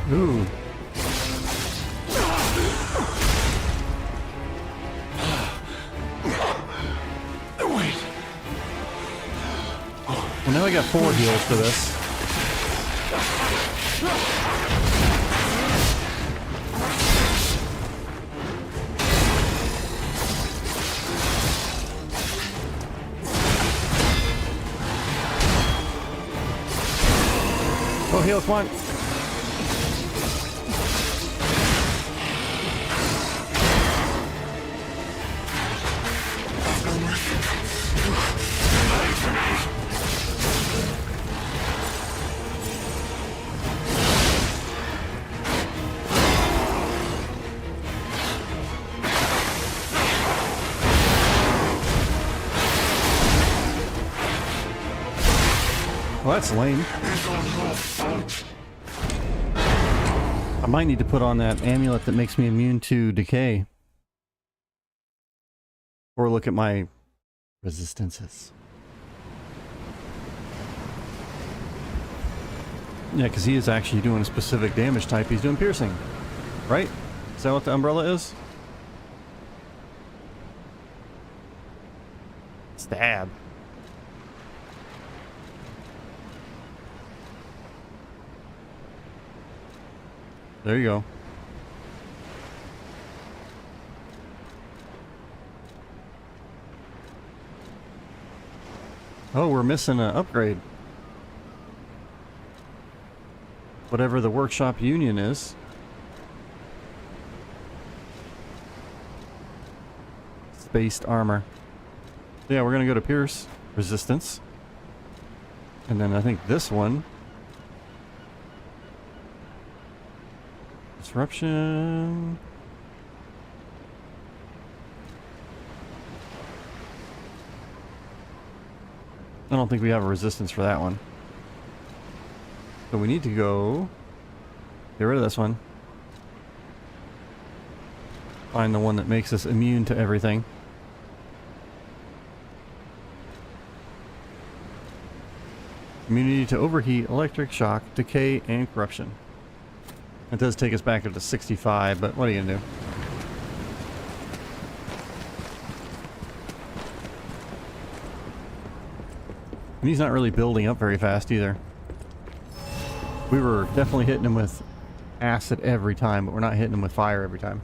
Ooh. Well, now we got 4 heals for this. heal, come on. Well, that's lame. I might need to put on that amulet that makes me immune to decay. Or look at my resistances. Yeah, because he is actually doing a specific damage type. He's doing piercing. Right? Is that what the umbrella is? Stab. There you go. Oh, we're missing an upgrade. Whatever the workshop union is. Spaced armor. Yeah, we're gonna go to pierce resistance. And then I think this one. Disruption. I don't think we have a resistance for that one. So we need to go get rid of this one. Find the one that makes us immune to everything. Immunity to overheat, electric shock, decay, and corruption. It does take us back up to 65, but what are you gonna do? And he's not really building up very fast either. We were definitely hitting him with acid every time, but we're not hitting him with fire every time.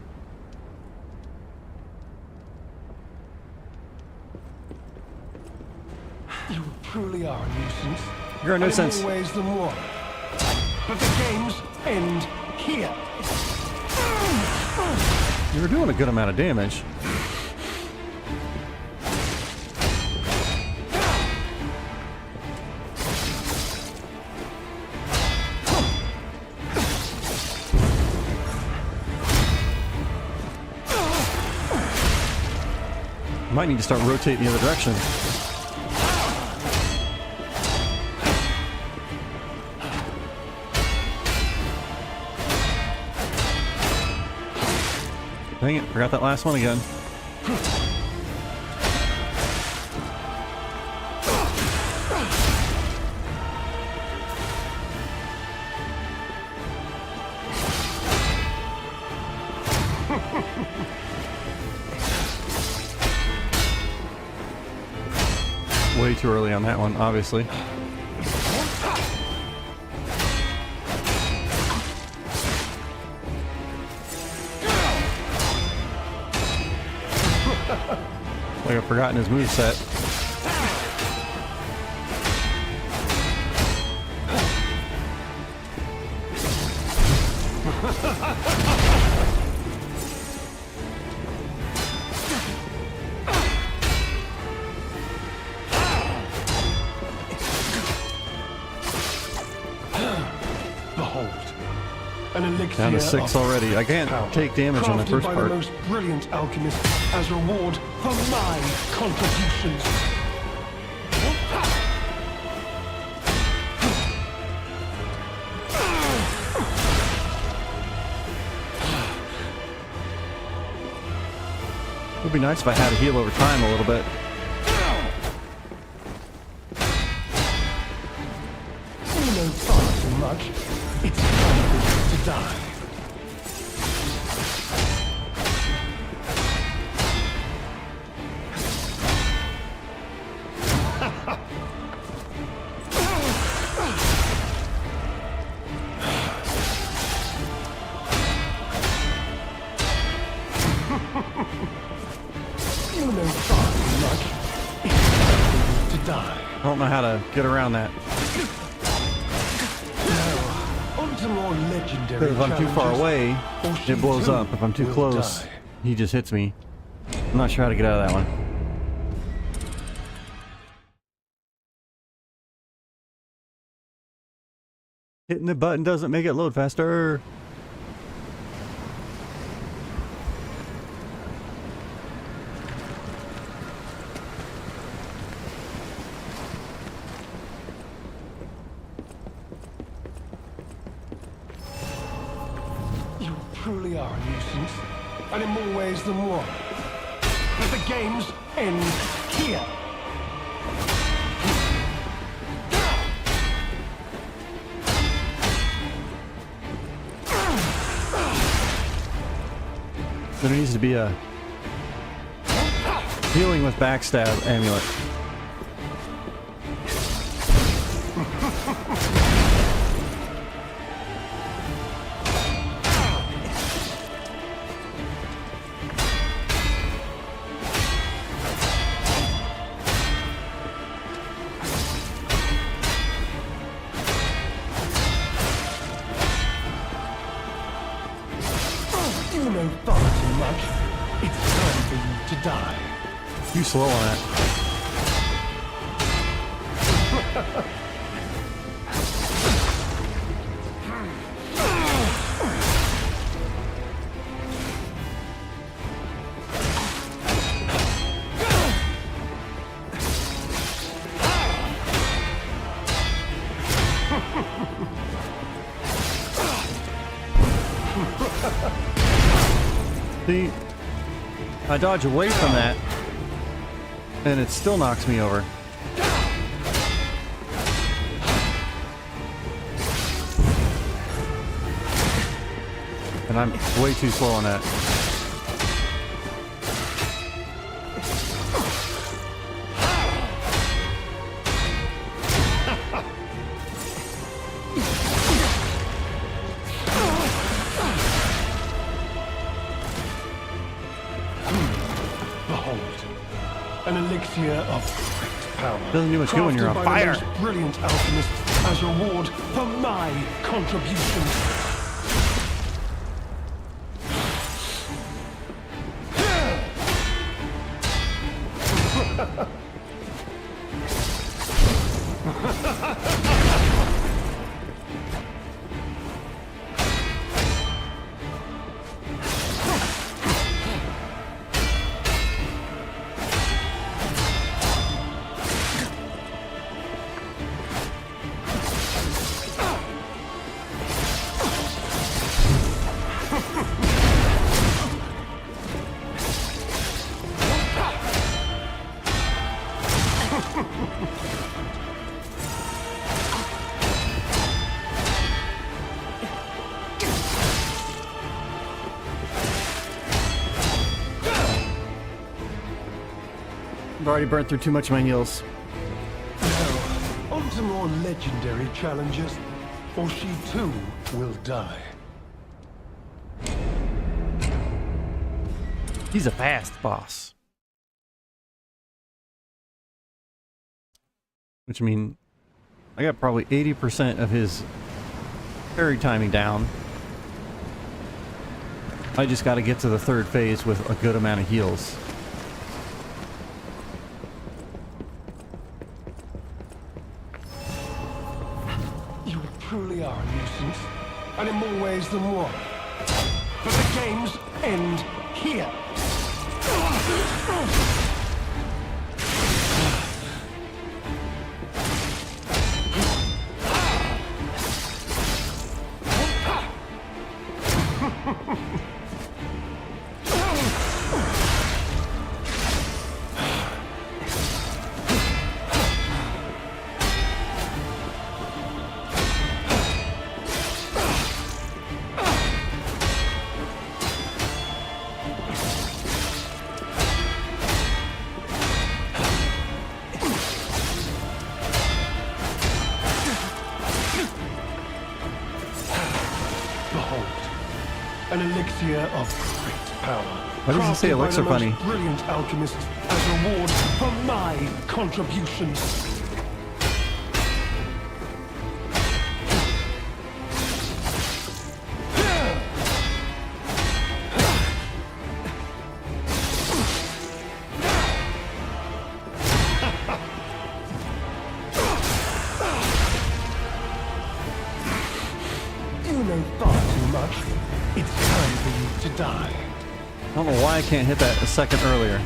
You truly are a nuisance. You're a nuisance. In more ways than one. But the games end here. You were doing a good amount of damage. Might need to start rotating the other direction. Dang it, forgot that last one again. Way too early on that one, obviously. Like I've forgotten his moveset. Behold, an elixir Down to 6 of already. I can't power, take damage on the crafted first by part. the most brilliant alchemist as reward for my contributions. It would be nice if I had to heal over time a little bit. You know far too much. It's time to die. You know far too much. It's time to die. I don't know how to get around that. No. legendary Because if I'm too far challenges, away, or she it blows too up. If I'm too will close, die. he just hits me. I'm not sure how to get out of that one. Hitting the button doesn't make it load faster. You truly are a nuisance, and in more ways than one. But the games end here. There needs to be a healing with backstab amulet. You know far too much. It's time for you to die. You slow on that. See, I dodge away from that, and it still knocks me over. And I'm way too slow on that. Behold, an elixir of great power. Doesn't do much good when you're on crafted by the fire. most brilliant alchemist as reward for my contribution. I've already burnt through too much of my heals. Now, on to more legendary challenges, or she too will die. He's a fast boss. Which I mean, I got probably 80% of his parry timing down. I just got to get to the third phase with a good amount of heals. You truly are a nuisance, and in more ways than one. But the games end here. An elixir of great power. Why does it say crafted by elixir the most funny? Brilliant alchemist as reward for my contributions. much. It's time for you to die. I don't know why I can't hit that a second earlier.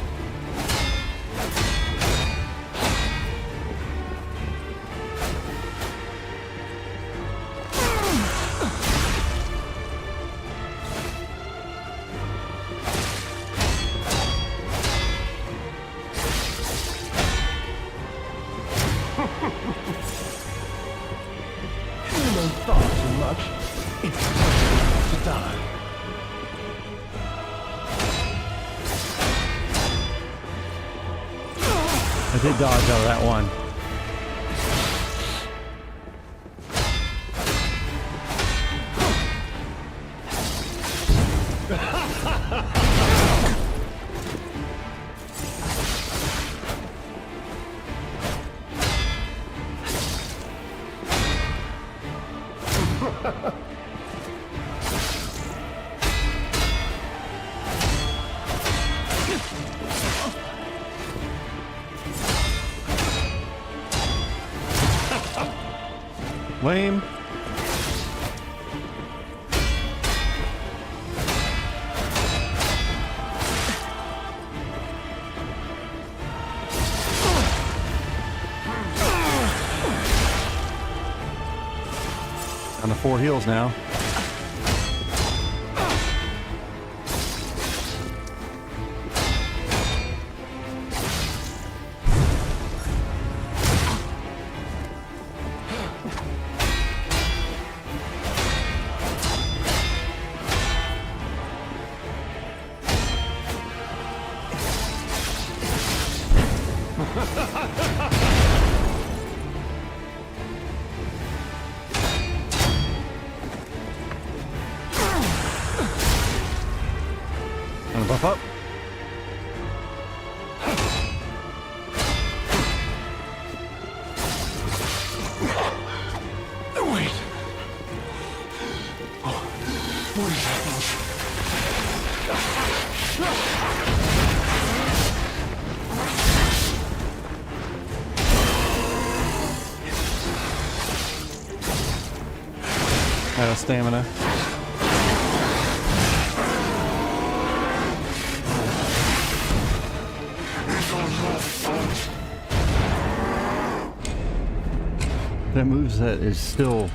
Human thought too much. It's time to die. I did dodge out of that one. Lame. On the 4 heals now. Gonna buff up. Wait. What is happening? Out of stamina. That moveset is still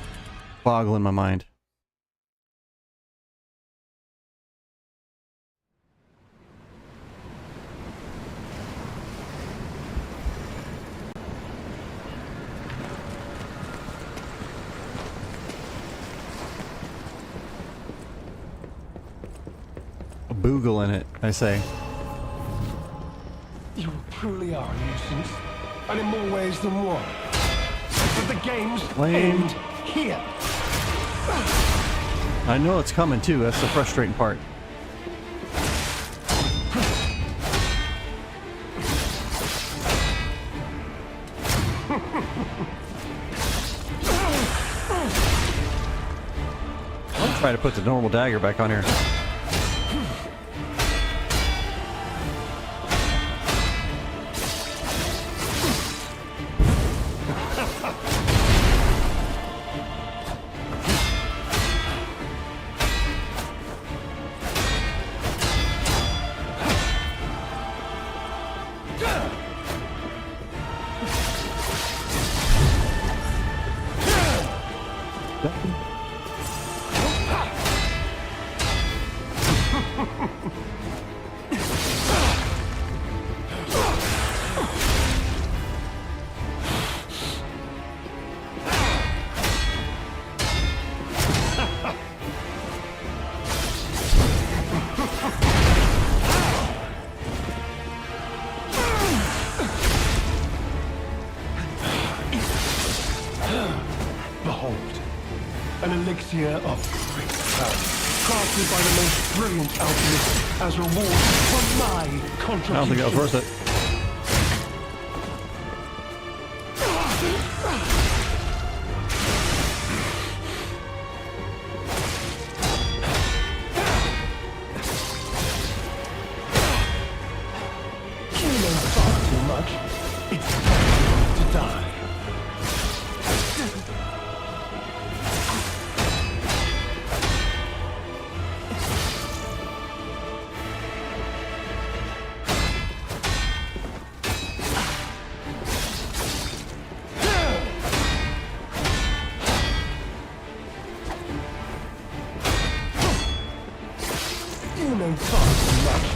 boggling my mind. A boogle in it, I say. You truly are a nuisance, and in more ways than one. But the game's Lame. end here. I know it's coming too, that's the frustrating part. I'll try to put the normal dagger back on here. Behold, an elixir of great power, crafted by the most brilliant alchemist as reward for my contribution. I don't think that was worth it. You know far too much. It's time to die. You know far too much.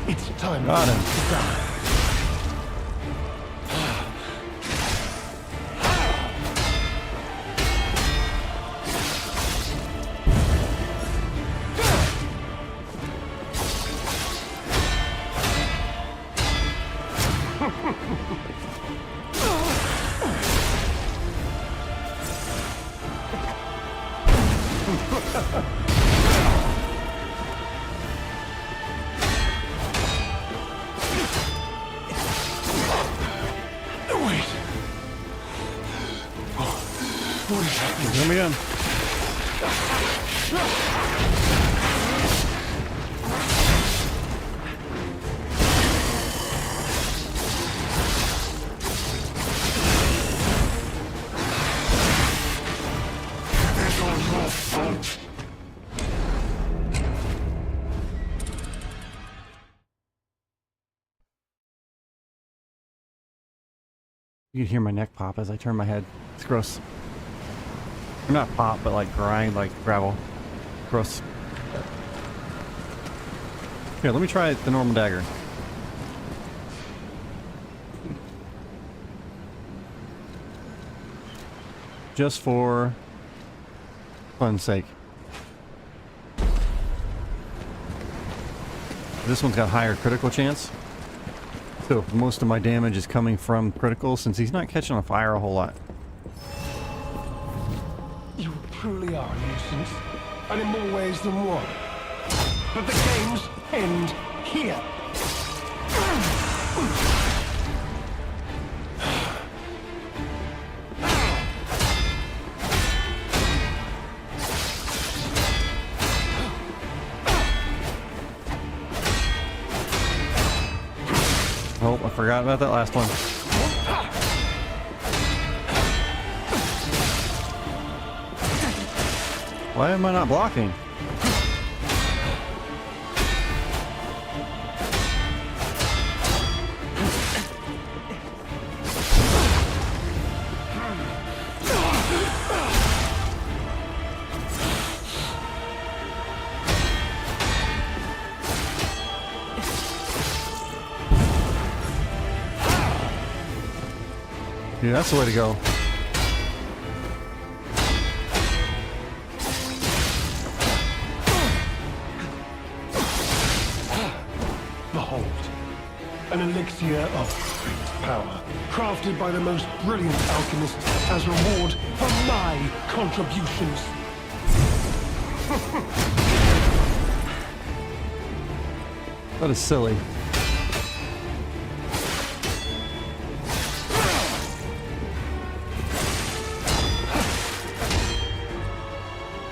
It's time Got him. to die. Let me in. You can hear my neck pop as I turn my head. It's gross. Or not pop, but like grind, like gravel. Gross. Here, let me try the normal dagger. Just for fun's sake. This one's got higher critical chance. So most of my damage is coming from critical since he's not catching on fire a whole lot. You truly are a nuisance, and in more ways than one. But the games end here. Oh, I forgot about that last one. Why am I not blocking? Dude, that's the way to go. Behold, an elixir of great power, crafted by the most brilliant alchemist as reward for my contributions. That is silly.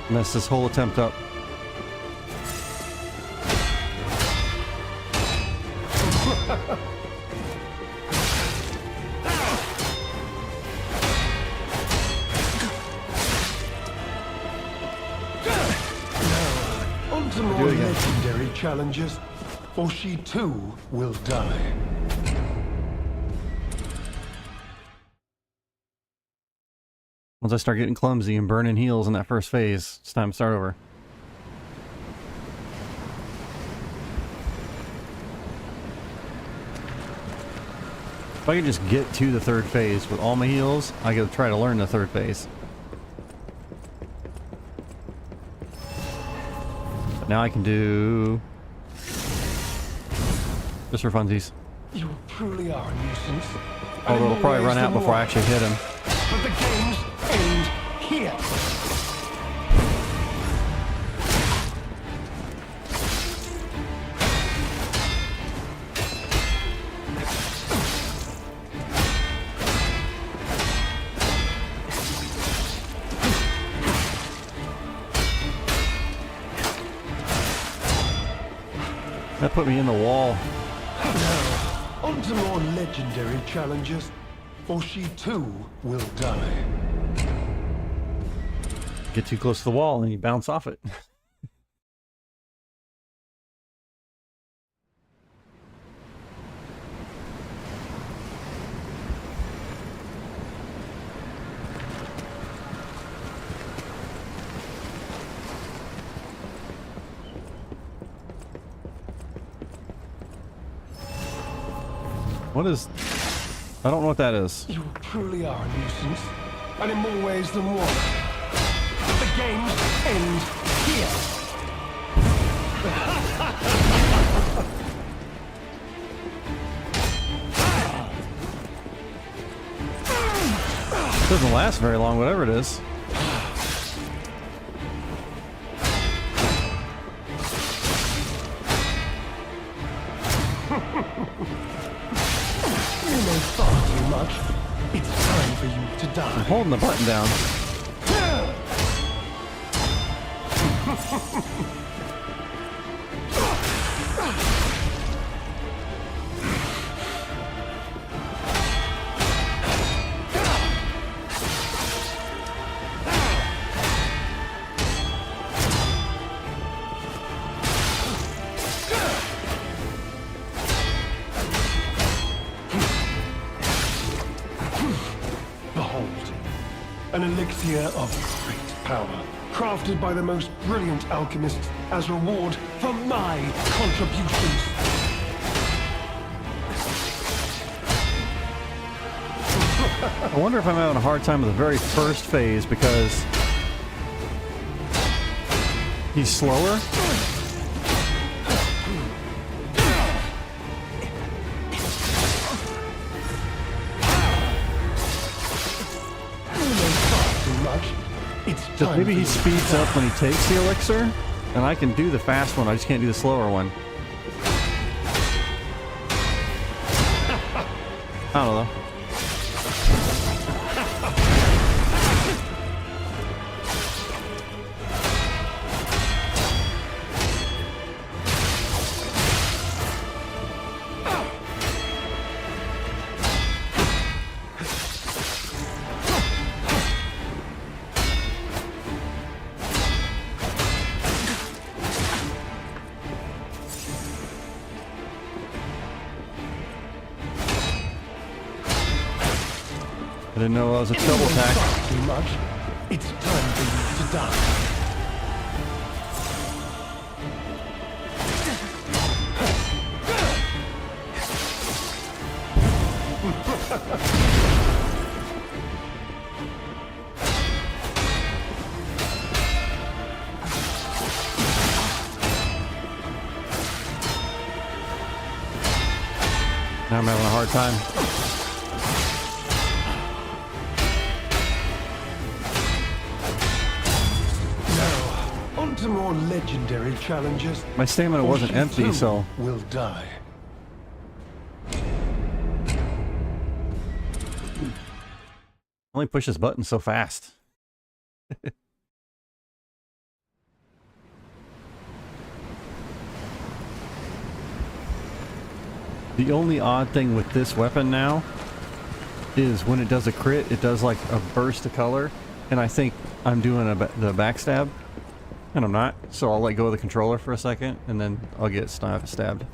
Messed this whole attempt up. On to more legendary challenges, or she too will die. Once I start getting clumsy and burning heals in that first phase, it's time to start over. If I could just get to the third phase with all my heals, I could try to learn the third phase. But now I can do... just for funsies. You truly are a nuisance. Although it'll probably run out before I actually hit him. But the games end here. That put me in the wall. Now, on to more legendary challenges, or she too will die. Get too close to the wall and you bounce off it. What is... I don't know what that is. You truly are a nuisance, and in more ways than one. But the games end here. Doesn't last very long, whatever it is. You know far too much. It's time for you to die. I'm holding the button down. An elixir of great power, crafted by the most brilliant alchemists as reward for my contributions. I wonder if I'm having a hard time with the very first phase because he's slower. Because maybe he speeds up when he takes the elixir, and I can do the fast one, I just can't do the slower one. I don't know. I didn't know that was a double attack. Too much. It's time for you to die. Now I'm having a hard time. To more legendary challenges. My stamina wasn't empty, so will die. only push this button so fast. The only odd thing with this weapon now is when it does a crit, it does like a burst of color, and I think I'm doing the backstab. And I'm not, so I'll let go of the controller for a second, and then I'll get stabbed.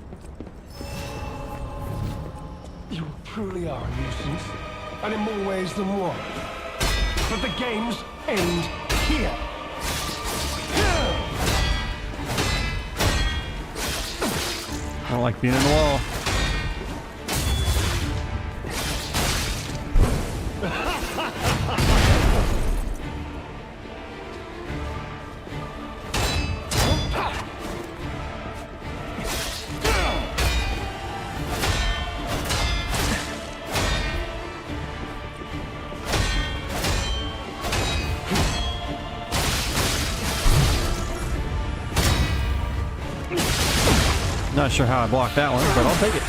You truly are a nuisance, and in more ways than one. But the games end here. I don't like being in the wall. Not sure how I blocked that one, but I'll take it.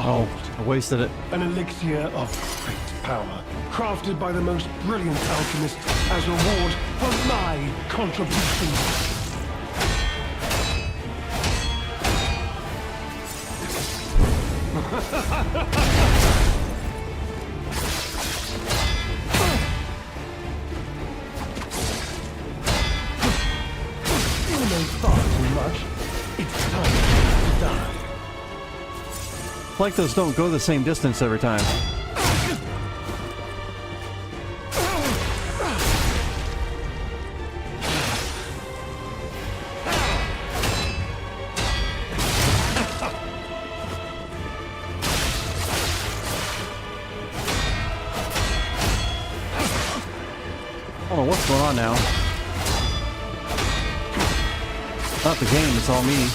Oh, I wasted it. An elixir of great power, crafted by the most brilliant alchemists as reward for my contributions. You know far too much. It's time to die. Like those don't go the same distance every time. I don't know what's going on now. Not the game, it's all me.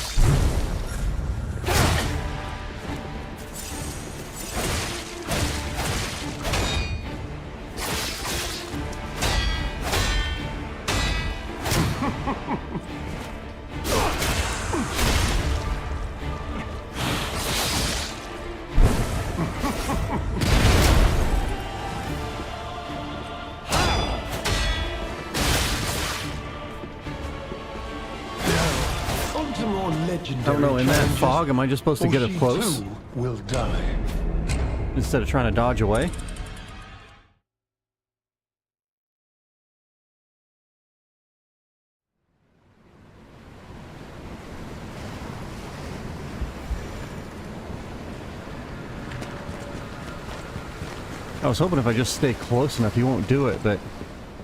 I don't know, in that fog, am I just supposed to get up close? Will die. Instead of trying to dodge away? I was hoping if I just stay close enough, he won't do it, but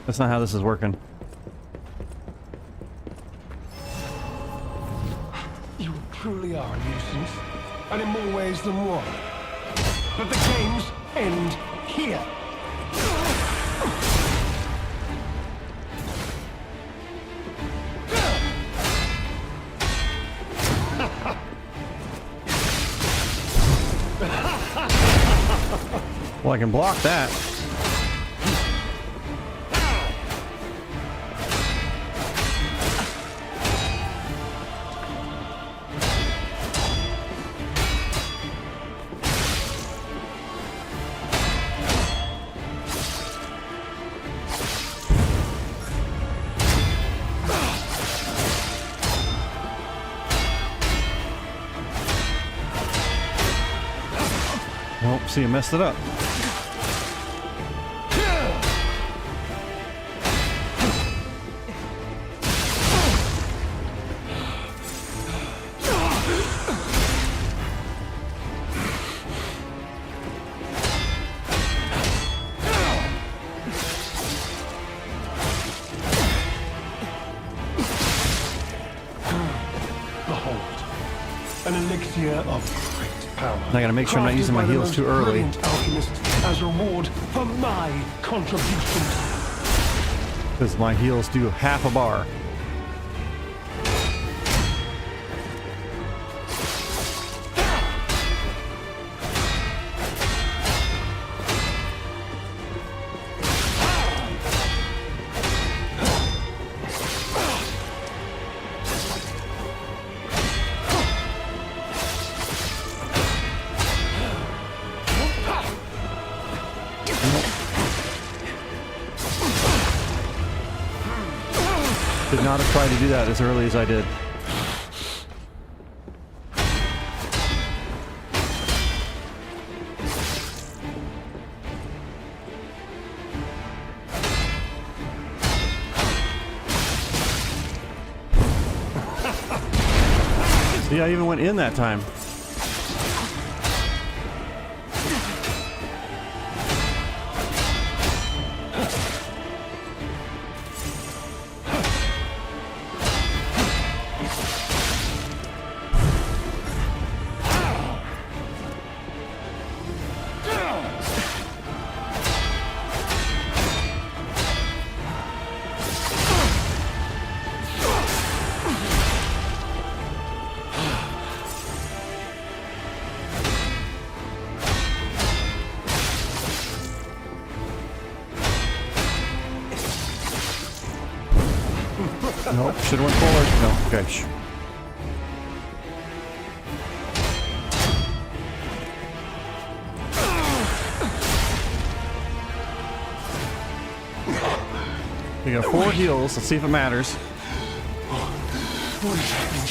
that's not how this is working. You truly are a nuisance, and in more ways than one. But the games end here. Well, I can block that. Nope, see, I messed it up. An elixir of great power. I gotta make sure I'm not using my heals too early. As reward for my contribution. Because my heals do half a bar. Did not have tried to do that as early as I did. See, I even went in that time. Nope, should have went forward. No, okay. We got 4 heals. Let's see if it matters. What is happening?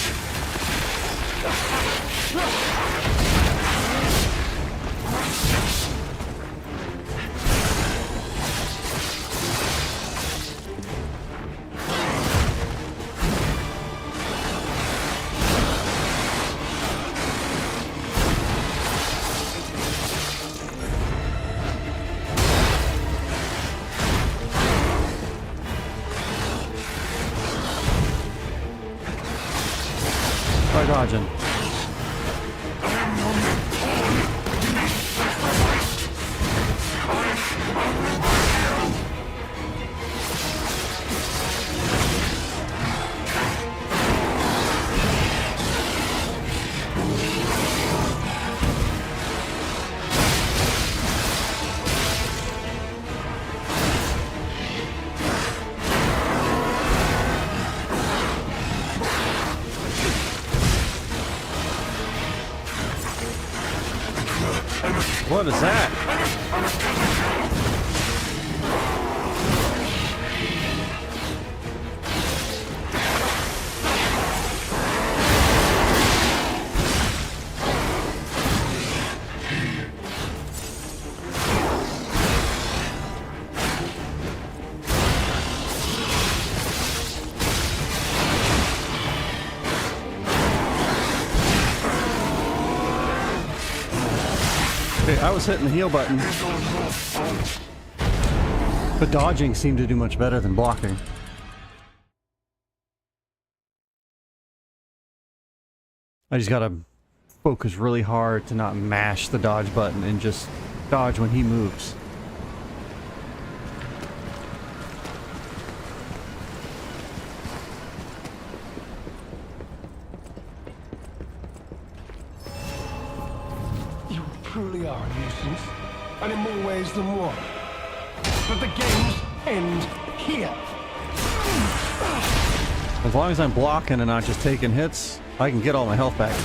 Try dodging. What is that? Okay, I was hitting the heal button. But dodging seemed to do much better than blocking. I just gotta focus really hard to not mash the dodge button and just dodge when he moves. You truly are a nuisance, and in more ways than one. But the games end here. As long as I'm blocking and not just taking hits, I can get all my health back.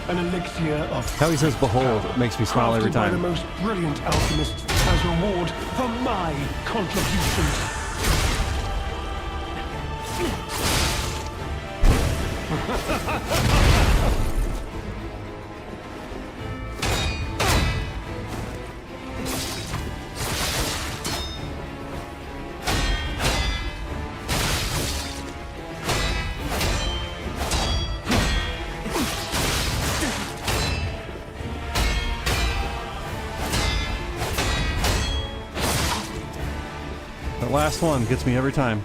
An elixir of How he says behold, it makes me smile every crafted by the time. most brilliant alchemists as reward for my contributions. That last one gets me every time.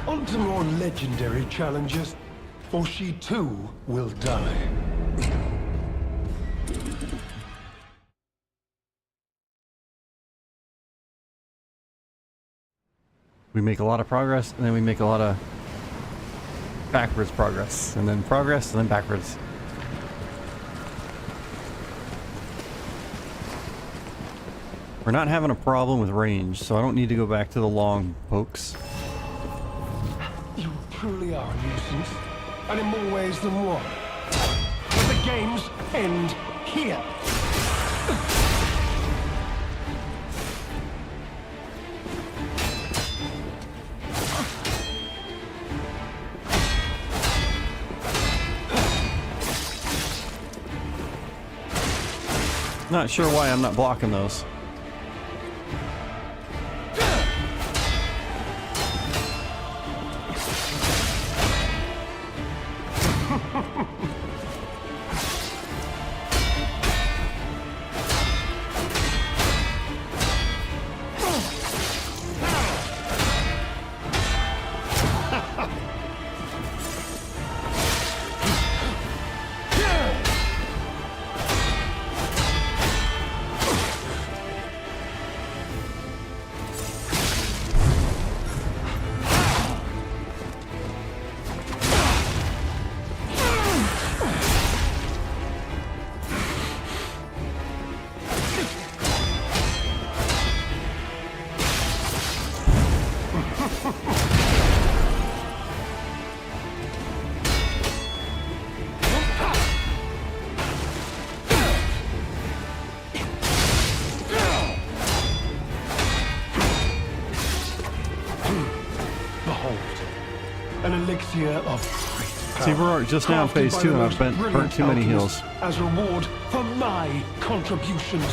On to more legendary challenges, or she too will die. We make a lot of progress, and then we make a lot of backwards progress, and then backwards. We're not having a problem with range, so I don't need to go back to the long pokes. You truly are a nuisance, and in more ways than one. But the games end here. Not sure why I'm not blocking those. an elixir of great power. See, we're just now in Crafted phase by 2 the and I've most burnt brilliant too many alchemists heals. as reward for my contributions.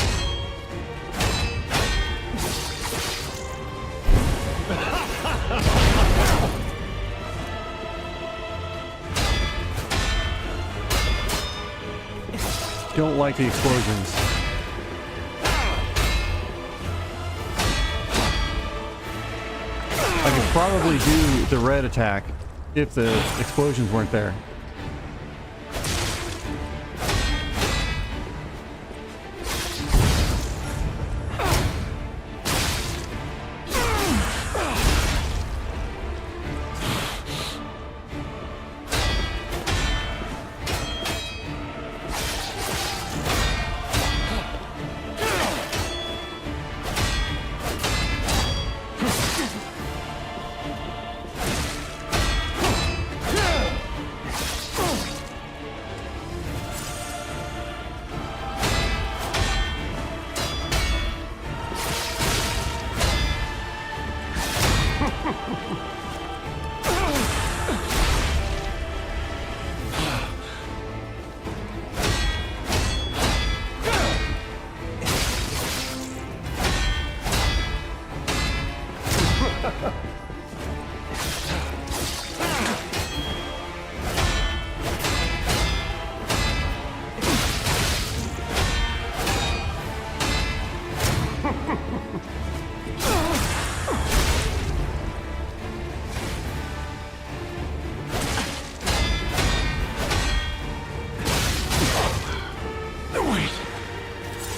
Don't like the explosions. I could probably do the red attack if the explosions weren't there.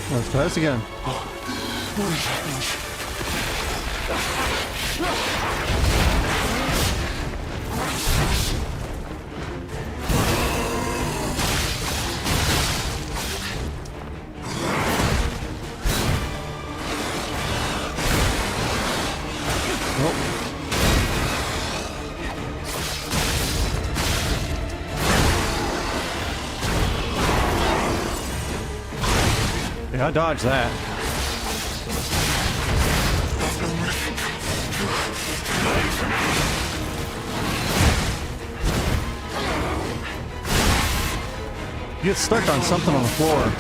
Let's try this again. What is happening? Yeah, I dodged that. You get stuck on something on the floor.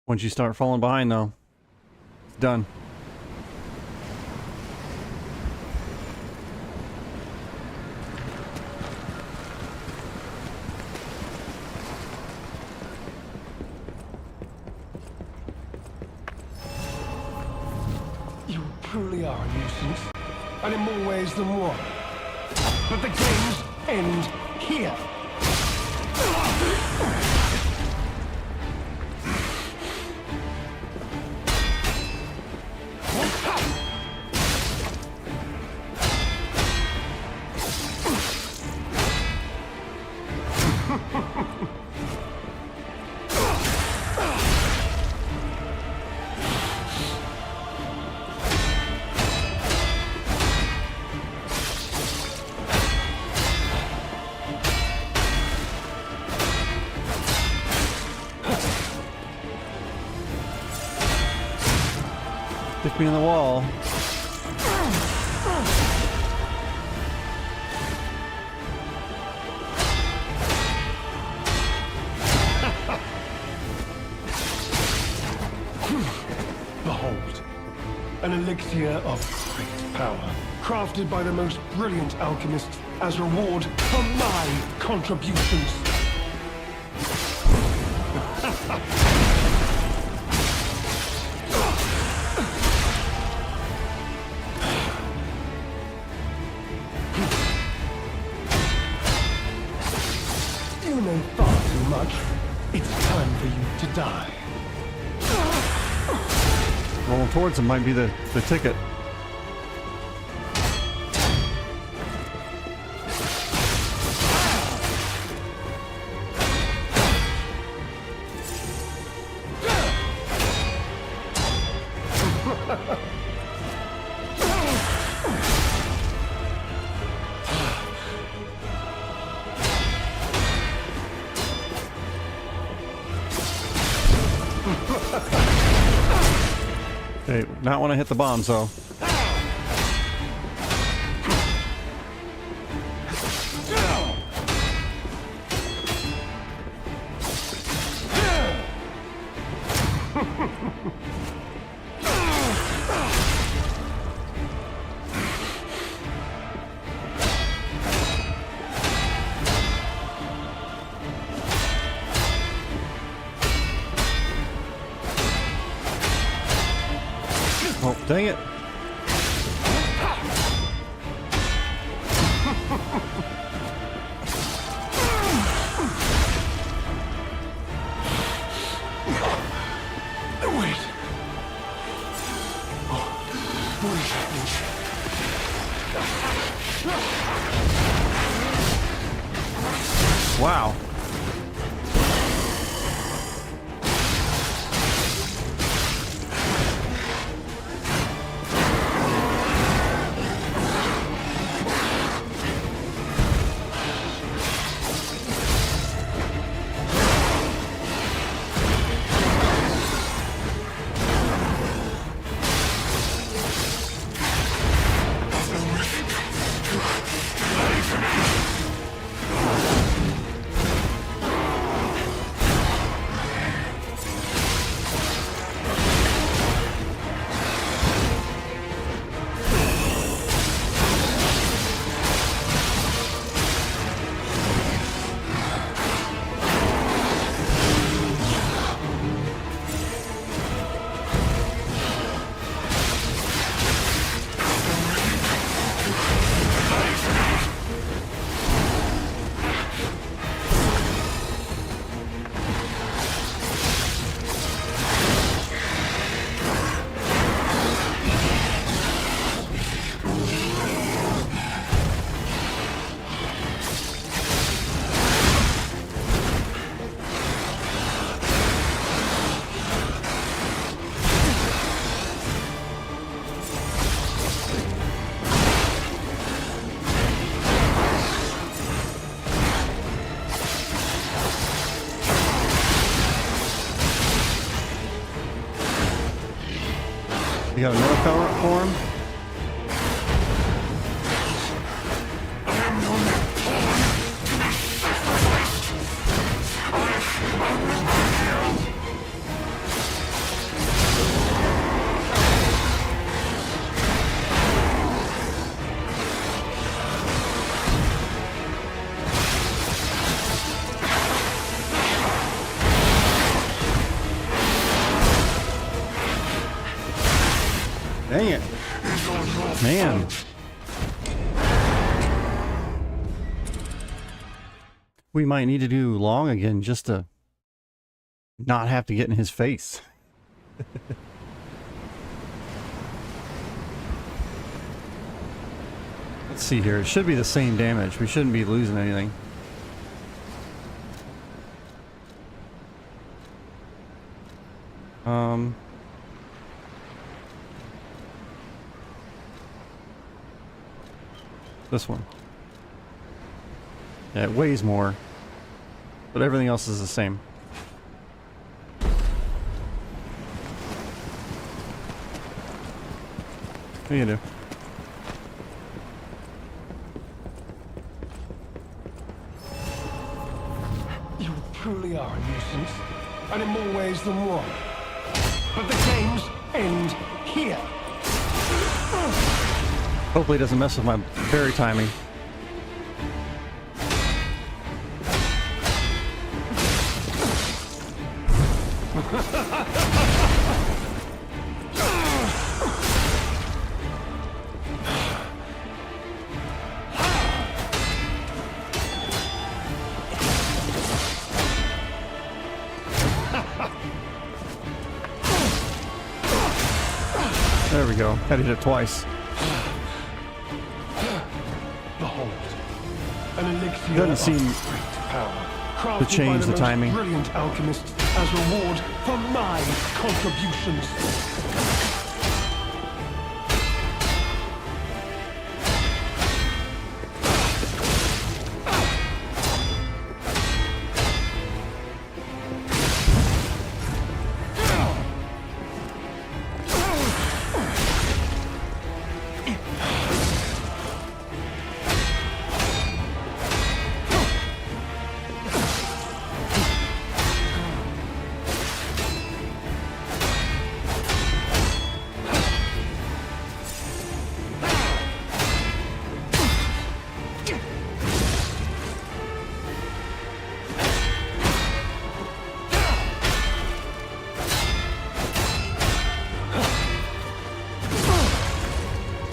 Once you start falling behind, though, it's done. You truly are a nuisance, and in more ways than one. But the games end here. Stick me in the wall. Behold, an elixir of great power, crafted by the most brilliant alchemists as reward for my contributions. You know far too much. It's time for you to die. Rolling towards him might be the ticket. Okay, not when I hit the bombs, though. Oh, dang it. Wait. Wow. You got another power up for him? Dang it. Man. We might need to do long again just to not have to get in his face. Let's see here. It should be the same damage. We shouldn't be losing anything. This one. Yeah, it weighs more, but everything else is the same. What are you gonna do? You truly are a nuisance, and in more ways than one. But the games end here. Hopefully it doesn't mess with my parry timing. There we go. I did it twice. Behold, an elixir Doesn't of seem great power, crafted change by the most timing. Brilliant alchemists as reward for my contributions.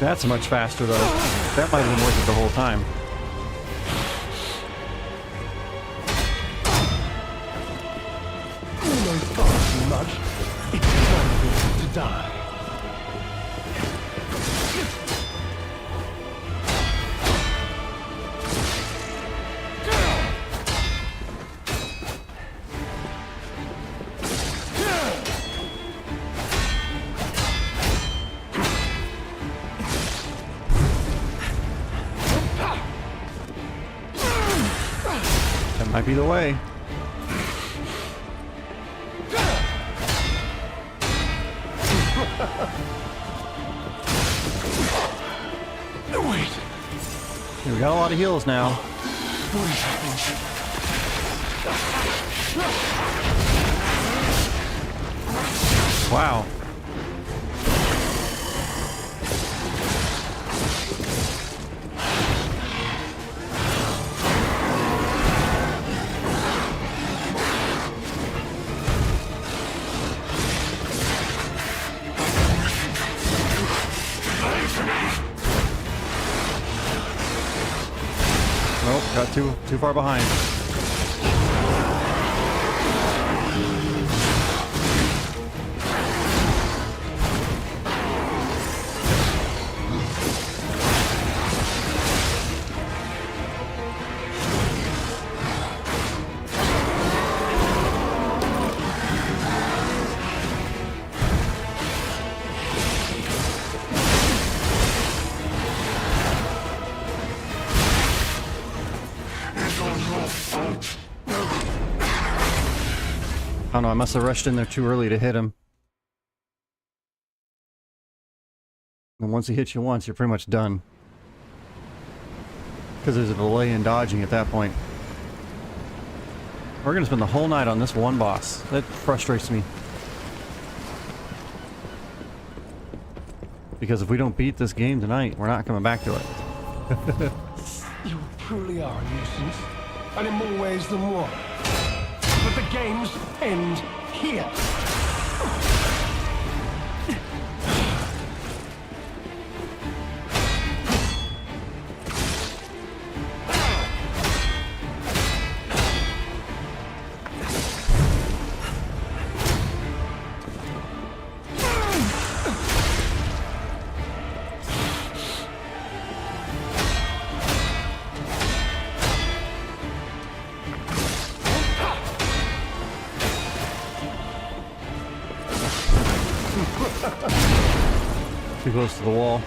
That's much faster though. That might have been worth it the whole time. You know far too much. It's time to die. That might be the way. Wait. We got a lot of heals now. What is happening? Wow. Nope, got too far behind. I don't know, I must have rushed in there too early to hit him. And once he hits you once, you're pretty much done. Because there's a delay in dodging at that point. We're gonna spend the whole night on this one boss. That frustrates me. Because if we don't beat this game tonight, we're not coming back to it. You truly are a nuisance, and in more ways than one. But the games end here. Too close to the wall.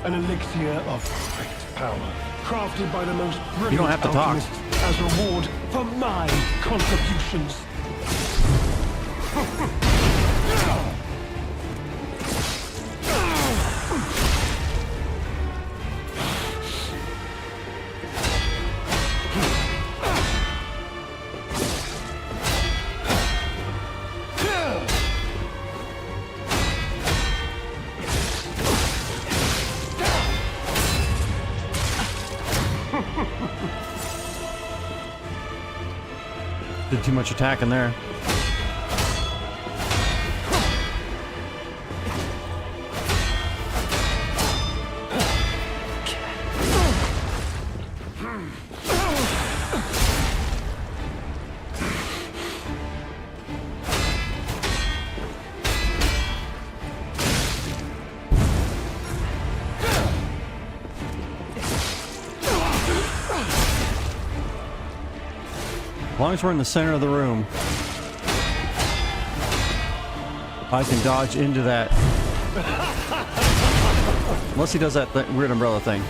An elixir of great power, crafted by the most brilliant You don't have to talk. alchemists as reward for my contributions. Did too much attacking there. As long as we're in the center of the room, I can dodge into that. Unless he does that weird umbrella thing.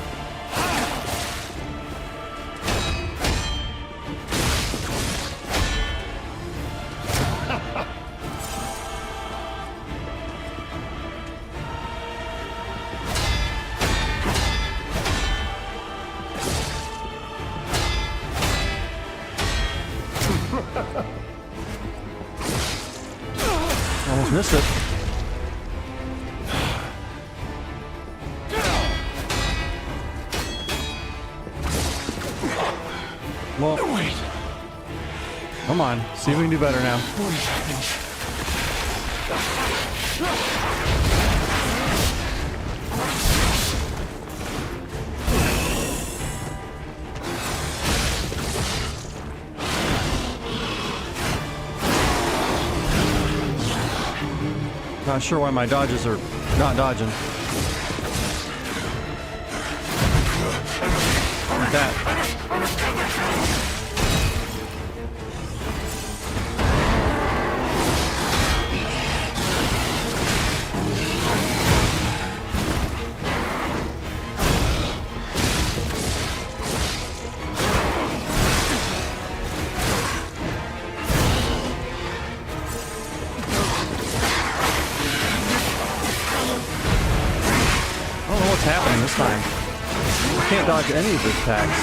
Almost missed it. Well, Wait. come on. See if we can do better now. What is happening? Not sure why my dodges are not dodging. Like that. I don't know what's happening this time. I can't dodge any of his attacks.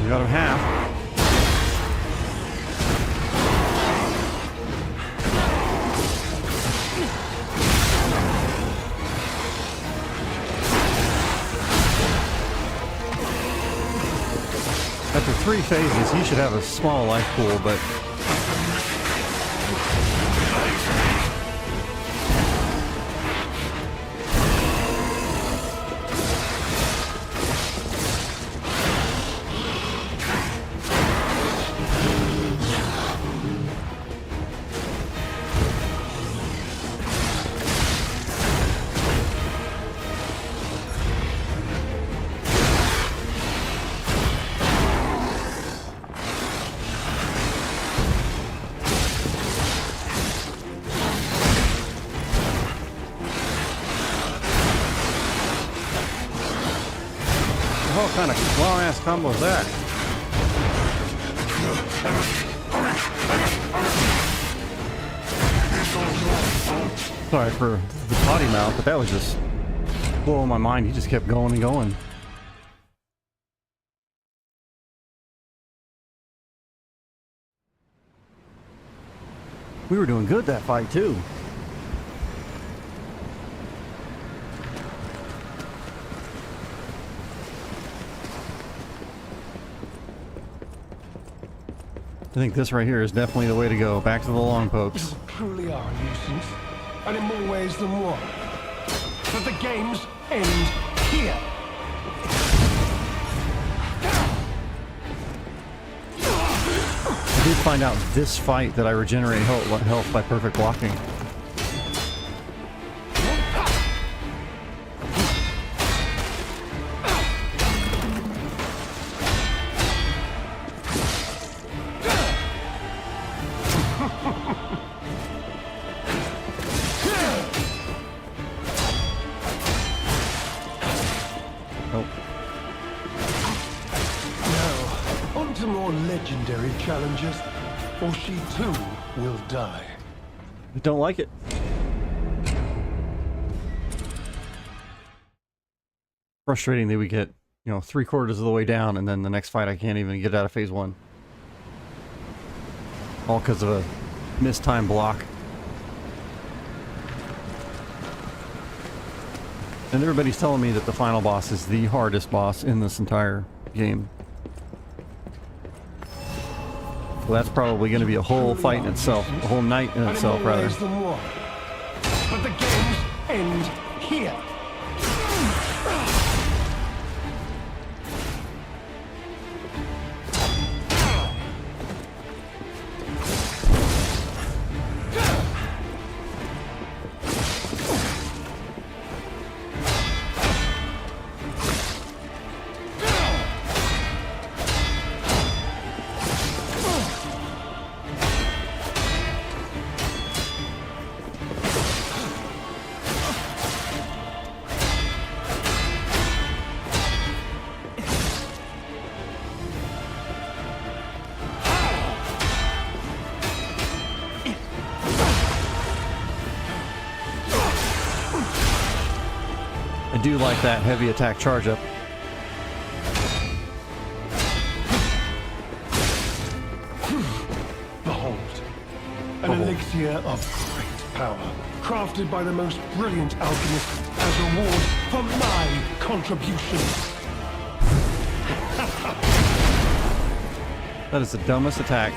You got him half. After 3 phases, he should have a small life pool, but what kind of long ass combo is that? Sorry for the potty mouth, but that was just blowing my mind. He just kept going and going. We were doing good that fight too. I think this right here is definitely the way to go. Back to the long pokes. You truly are a nuisance, and in more ways than one. But the games end here. I did find out this fight that I regenerate health by perfect blocking. More legendary challenges, or she too will die. I don't like it. Frustrating that we get, 3/4 of the way down, and then the next fight I can't even get out of phase 1. All because of a mistimed block. And everybody's telling me that the final boss is the hardest boss in this entire game. So that's probably going to be a whole fight in itself, a whole night in itself, rather. But the games end here. do like that heavy attack charge up. Behold, an elixir of great power, crafted by the most brilliant alchemist as a reward for my contributions. That is the dumbest attack.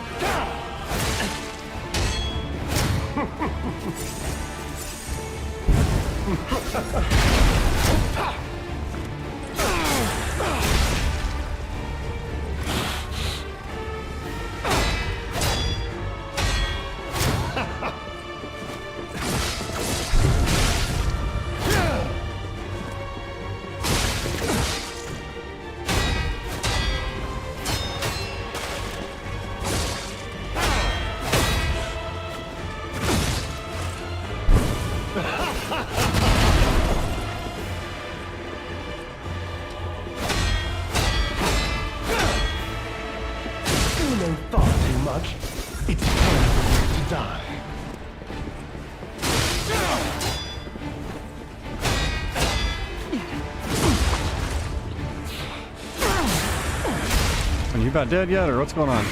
You know far too much. It's time to die. Are you about dead yet, or what's going on?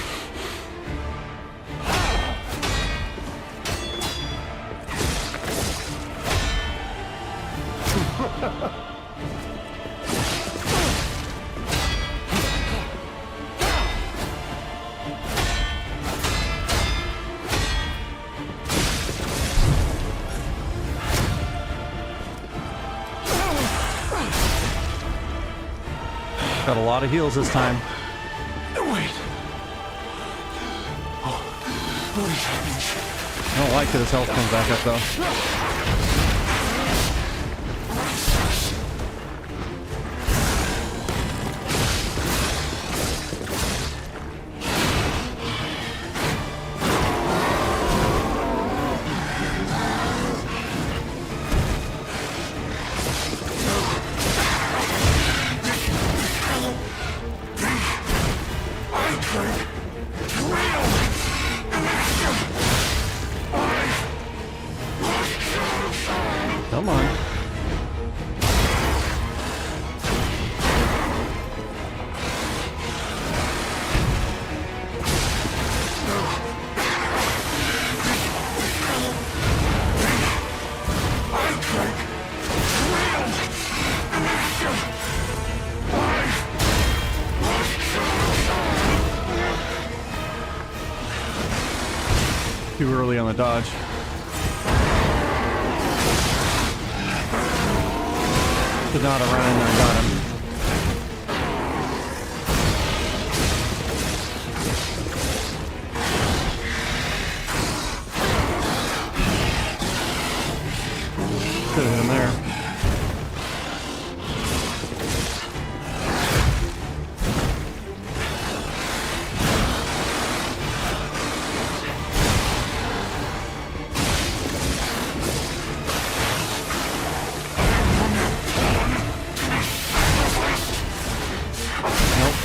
Got a lot of heals this time. Wait. What is happening? I don't like that his health comes back up though. Come on. Too early on the dodge. Should not have run in there and got him. Could have hit him there.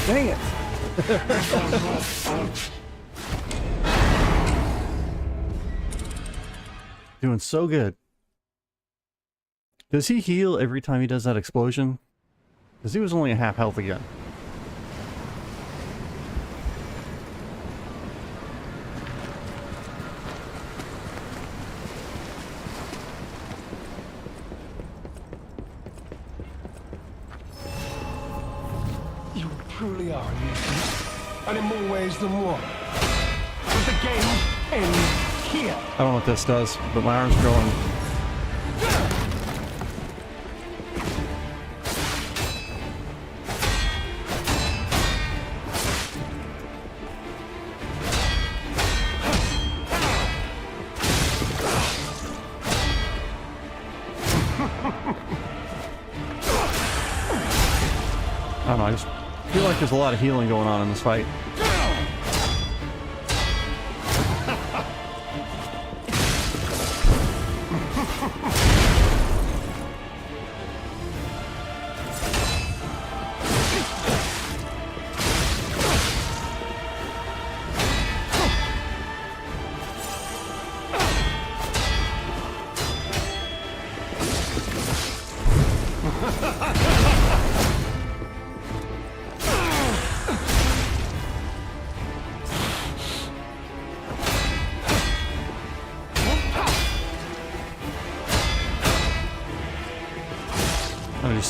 Dang it! Doing so good. Does he heal every time he does that explosion? Because he was only a half health again. You truly are a nuisance, and in more ways than one. But the game ends here. I don't know what this does, but my arm's growing. I don't know, I just feel like there's a lot of healing going on in this fight.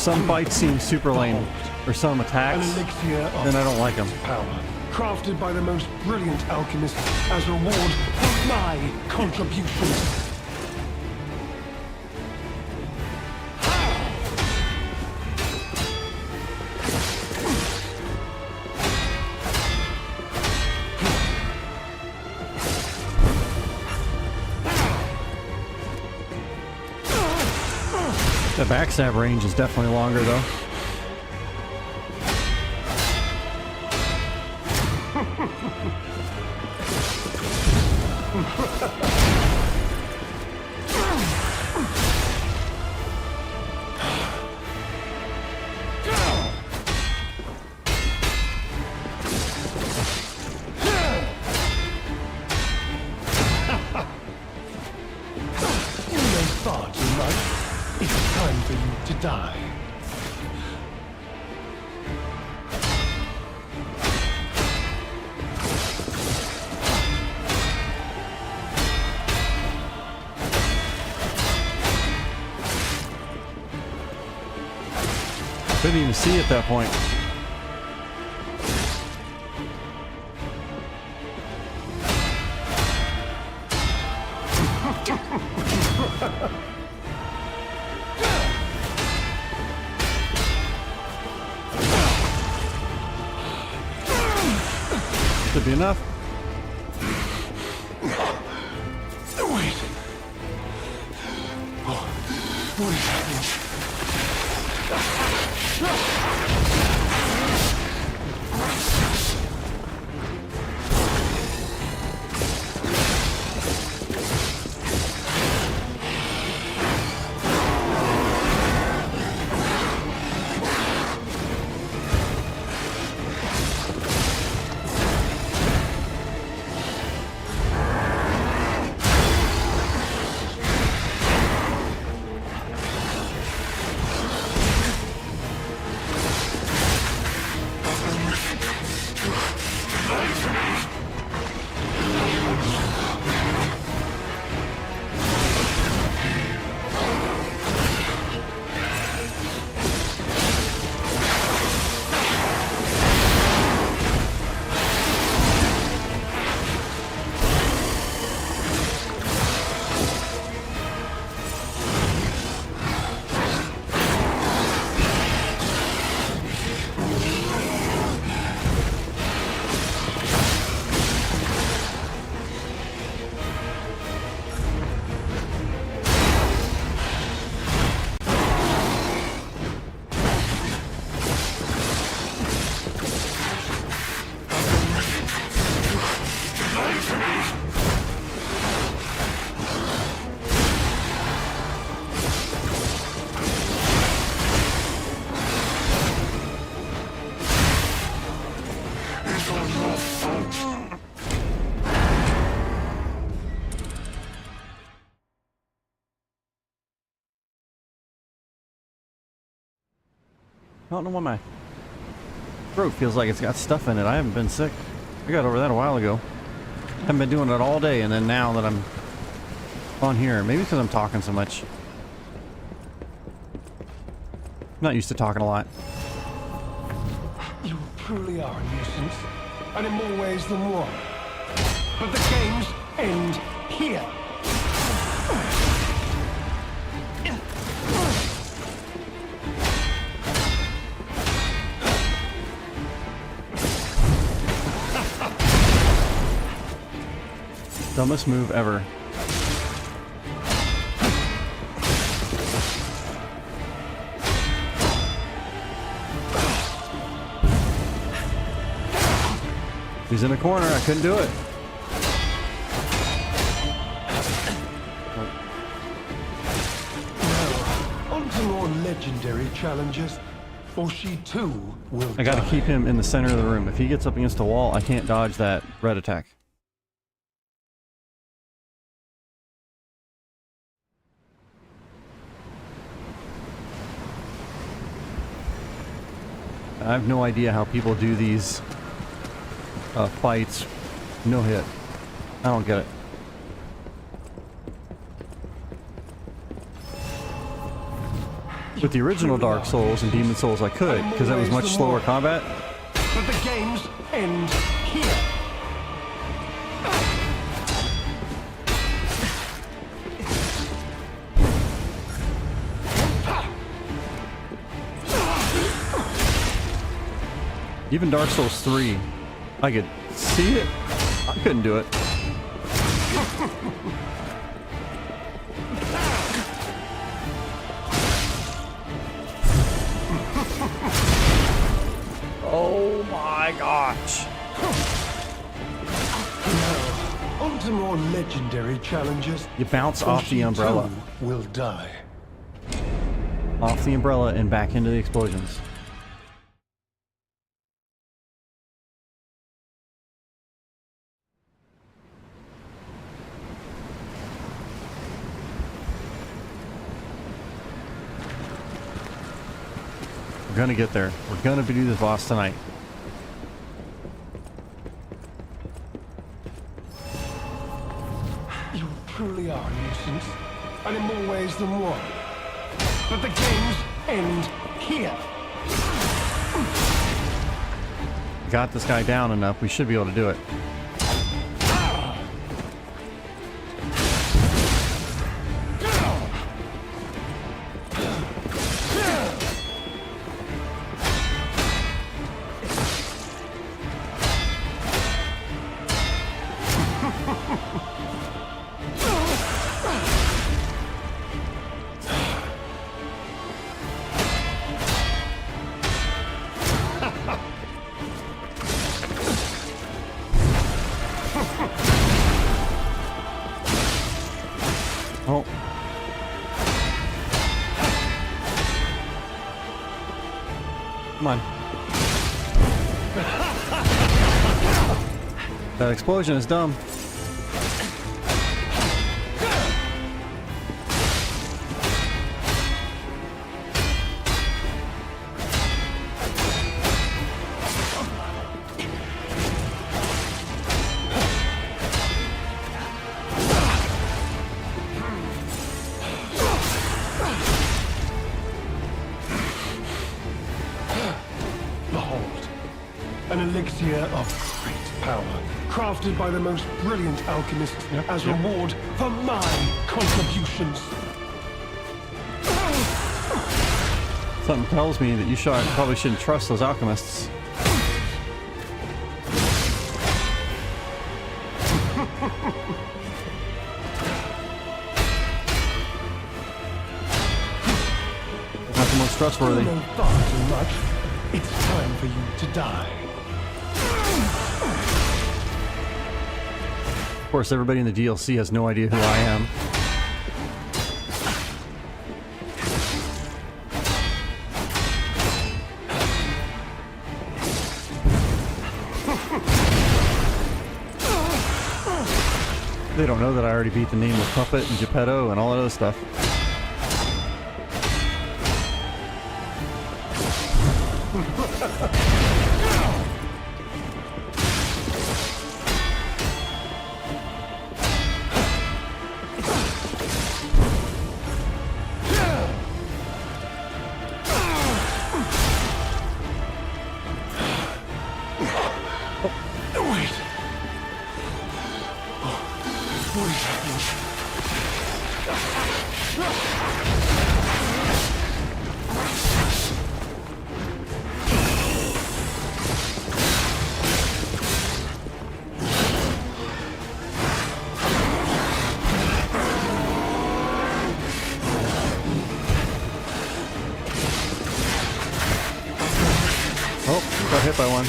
some fights seem super lame, or some An attacks, elixir of then I don't like them. power, crafted by the most brilliant alchemists as reward for my contributions. The backstab range is definitely longer though. You know far too much. It's time for you to die. Couldn't even see at that point. Should be enough. Wait. Oh, what is happening? I don't know why my throat feels like it's got stuff in it. I haven't been sick. I got over that a while ago. Haven't been doing it all day, and then now that I'm on here, maybe because I'm talking so much. I'm not used to talking a lot. You truly are a nuisance, and in more ways than one. But the games end here. Dumbest move ever. He's in a corner. I couldn't do it. Now, on to more legendary challenges, or she too will I gotta die. keep him in the center of the room. If he gets up against a wall, I can't dodge that red attack. I have no idea how people do these fights. No hit. I don't get it. With the original Dark Souls and Demon Souls I could, because that was much slower combat. But the games end here. Even Dark Souls 3, I could see it. I couldn't do it. Oh my gosh. Now, on to more legendary challenges. You bounce off the You umbrella. too will die. Off the umbrella and back into the explosions. We're gonna get there. We're gonna do this boss tonight. You truly are a nuisance, and in more ways than one. But the games end here. Got this guy down enough. We should be able to do it. Oh. Come on. That explosion is dumb. Behold, an elixir of great power, crafted by the most brilliant alchemists as reward for my contributions. Something tells me that you probably shouldn't trust those alchemists. Not the most trustworthy. You know far too much. It's time for you to die. Of course, everybody in the DLC has no idea who I am. They don't know that I already beat the name of Puppet and Geppetto and all that other stuff. Oh, got hit by one.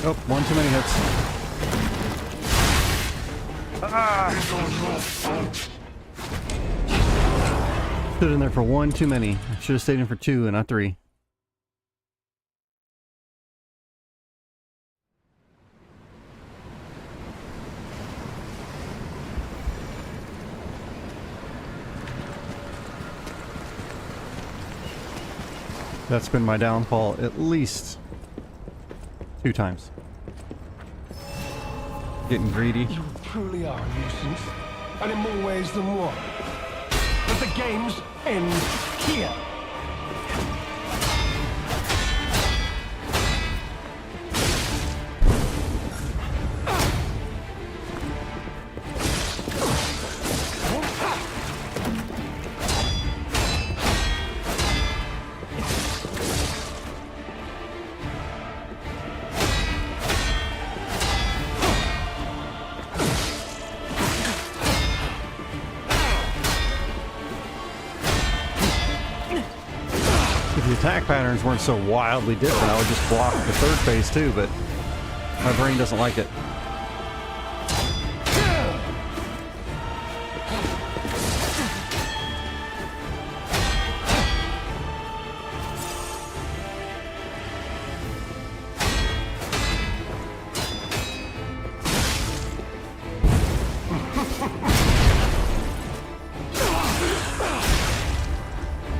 Oh, one too many hits. Stood in there for one too many. I should have stayed in for 2 and not 3. That's been my downfall at least 2 times. Getting greedy. You truly are a nuisance, and in more ways than one. But the games end here. If the attack patterns weren't so wildly different, I would just block the 3rd phase too, but my brain doesn't like it.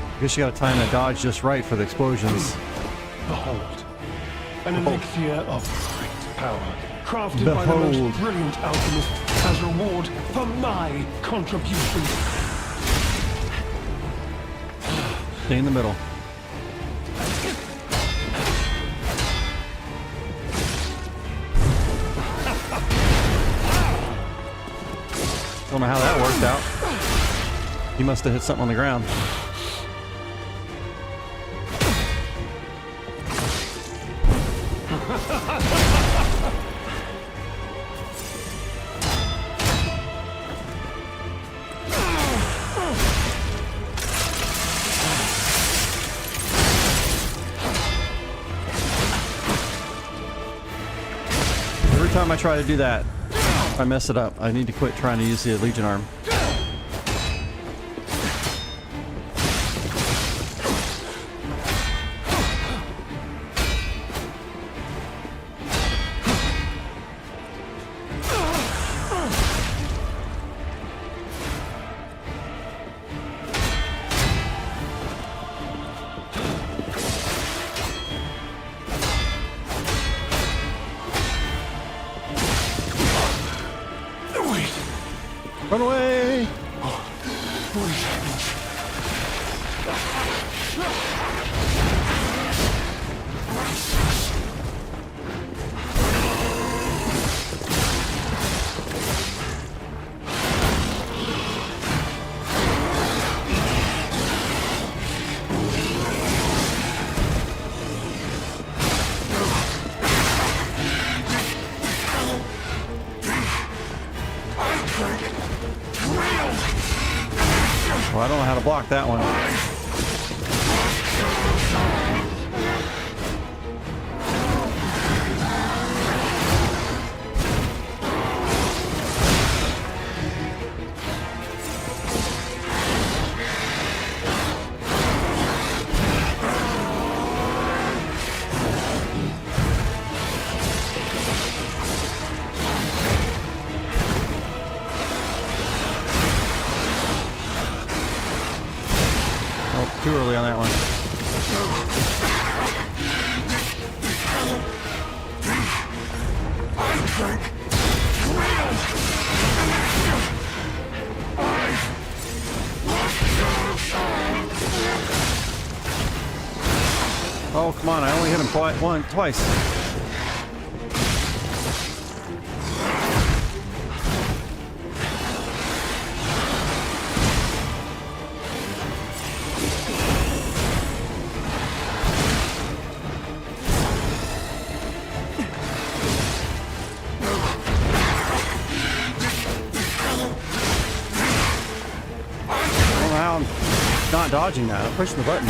I guess you gotta time the dodge just right for the explosions. Behold, an elixir of great power, crafted by the Behold. most brilliant alchemist as reward for my contribution. Stay in the middle. Don't know how that worked out. He must have hit something on the ground. Every time I try to do that, I mess it up. I need to quit trying to use the Legion arm. Run away! Well, I don't know how to block that one. Too early on that one. Oh, come on, I only hit him twice. Not dodging that. I'm pushing the button.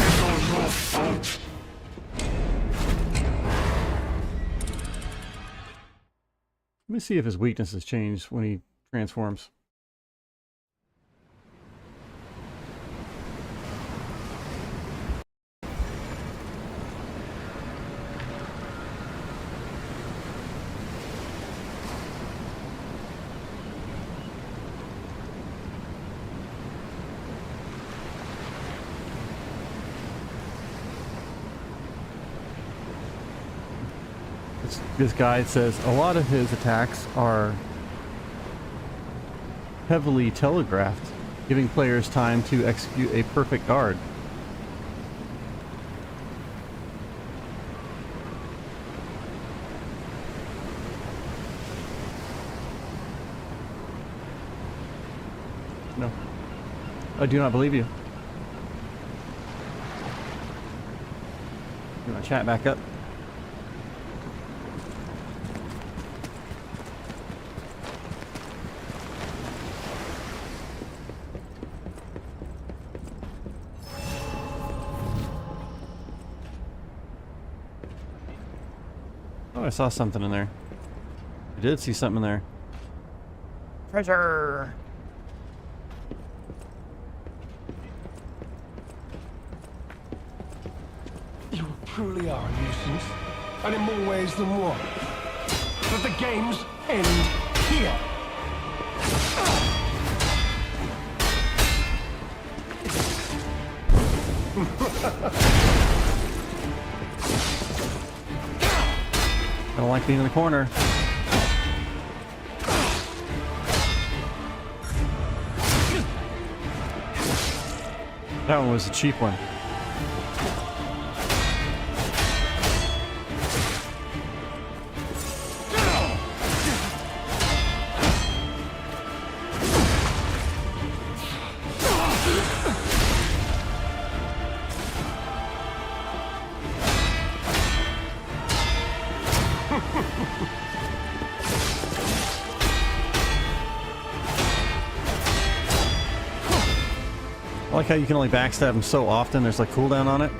me see if his weaknesses change when he transforms. This guide says a lot of his attacks are heavily telegraphed, giving players time to execute a perfect guard. No, I do not believe you. You want to chat back up? I saw something in there. I did see something in there. Treasure! You truly are a nuisance, and in more ways than one. But the games end here. I don't like being in the corner. That one was a cheap one. I like how you can only backstab him so often, there's like cooldown on it.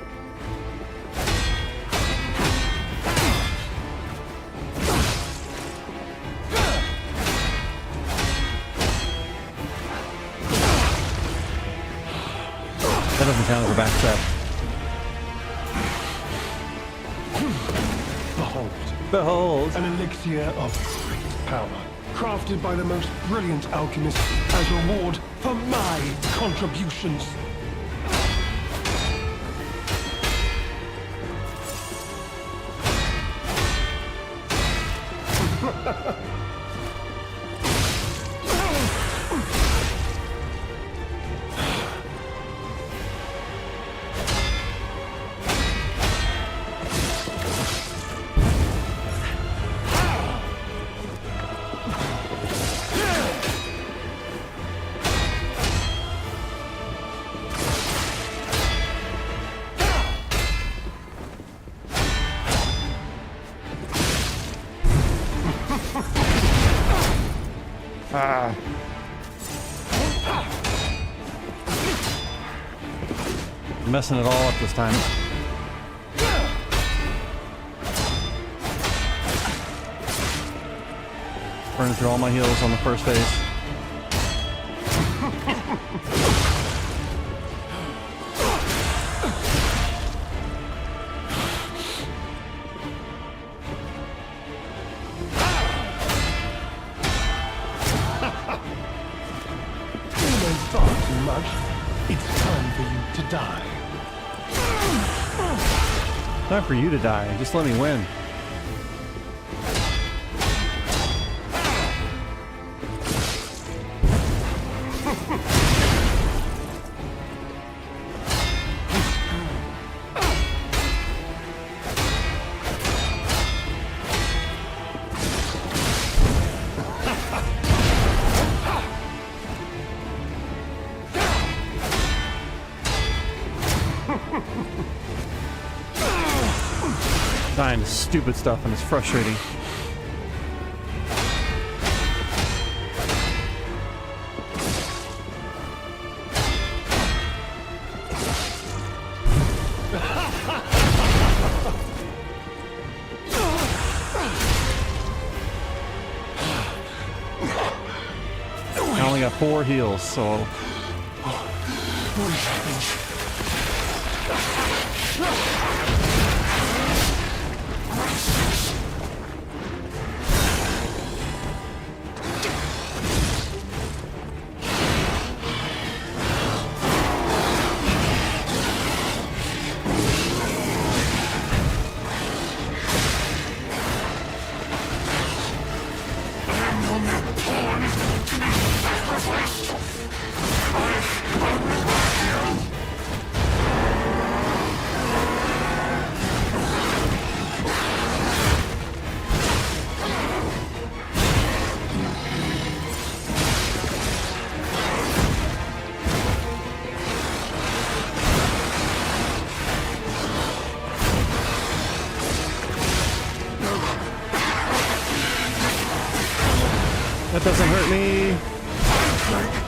That doesn't count as a backstab. Behold! An elixir of great power, crafted by the most brilliant alchemists as reward for my contributions. Messing it all up this time. Burning through all my heals on the first phase. Time for you to die. Just let me win. Dying to stupid stuff and it's frustrating. 4 heals, so... That doesn't hurt me.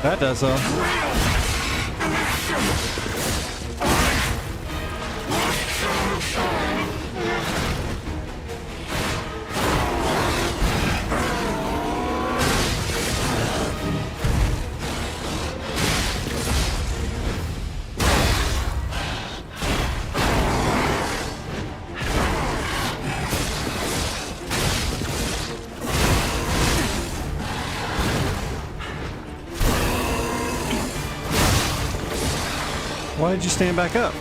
That does though. Why did you stand back up?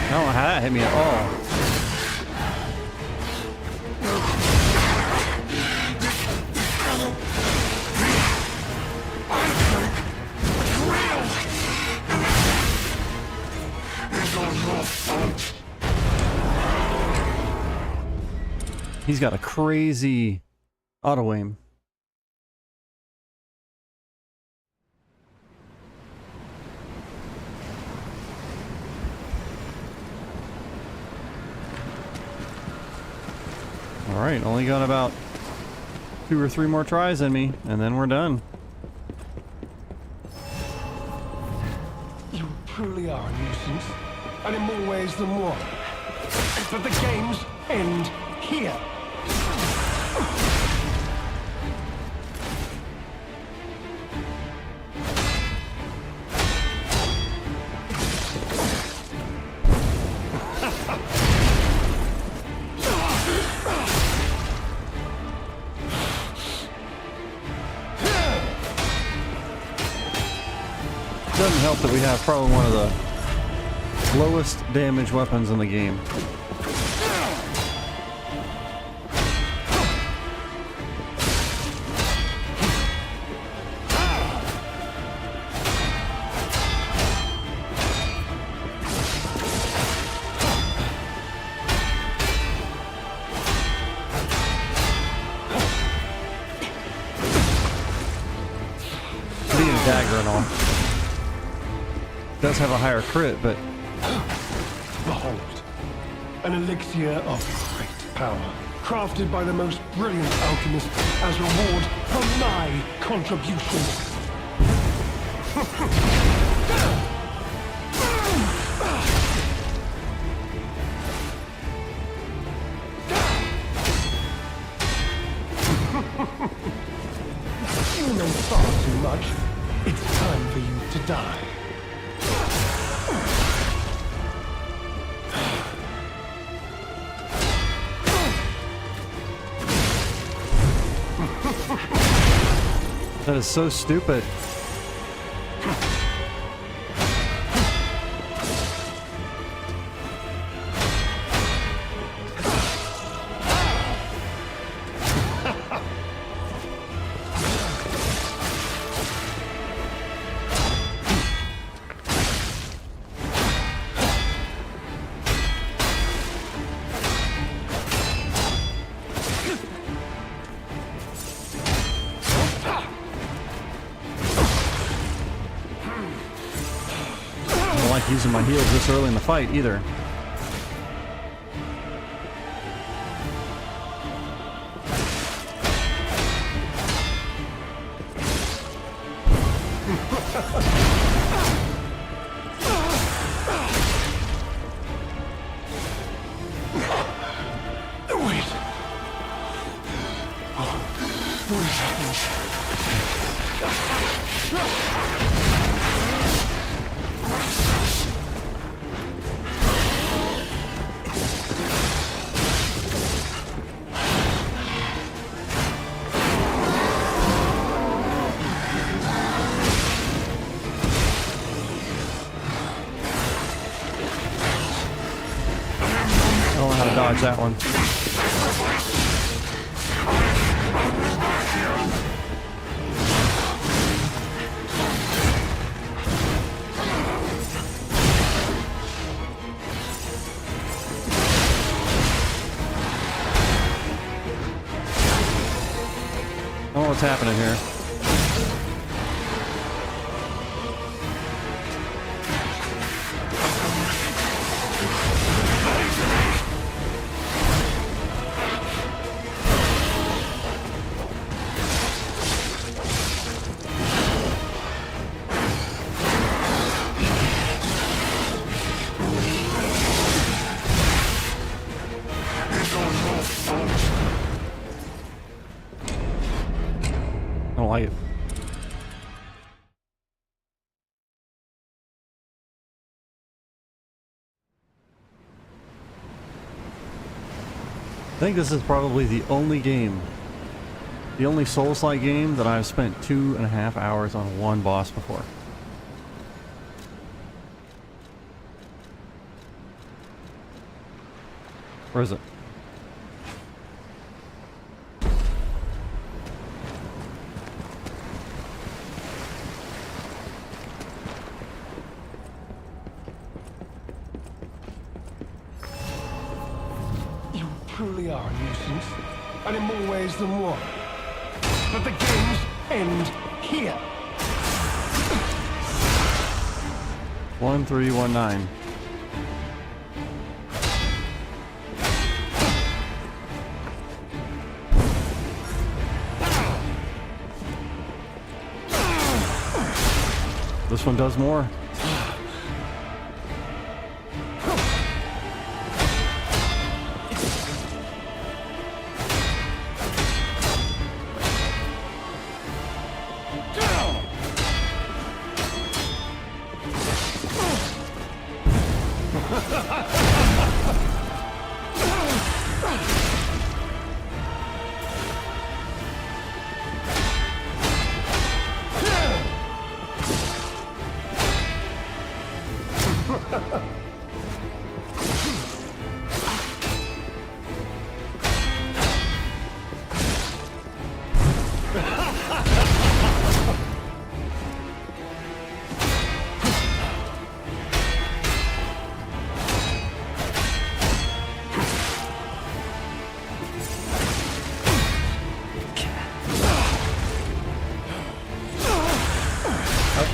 I don't know how that hit me at all. He's got a crazy auto aim. Alright, only got about 2 or 3 more tries in me, and then we're done. You truly are a nuisance, and in more ways than one. But the games end here. Doesn't help that we have probably one of the lowest damage weapons in the game. Being a dagger and all. Does have a higher crit, but Behold, an elixir of great power, crafted by the most brilliant alchemist as reward for my contribution. You know far too much. It's time for you to die. that is so stupid. Using my heals this early in the fight either. Wait, I don't know how to dodge that one. I don't know what's happening here. I don't like it. I think this is probably the only game, the only Souls-like game that I've spent 2.5 hours on one boss before. Where is it? You truly are a nuisance, and in more ways than one. But the games end here. 1319. This one does more.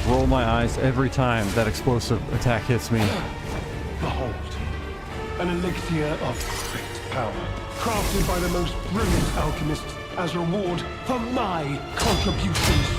Roll my eyes every time that explosive attack hits me. Behold, an elixir of great power, crafted by the most brilliant alchemists as reward for my contributions.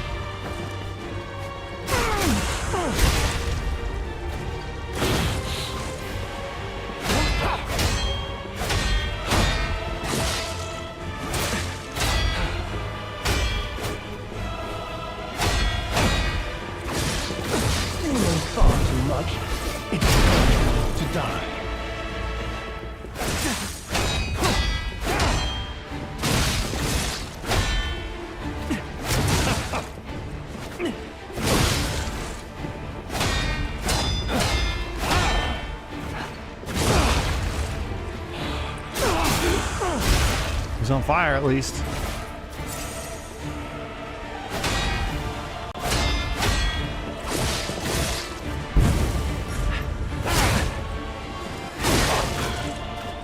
He's on fire at least.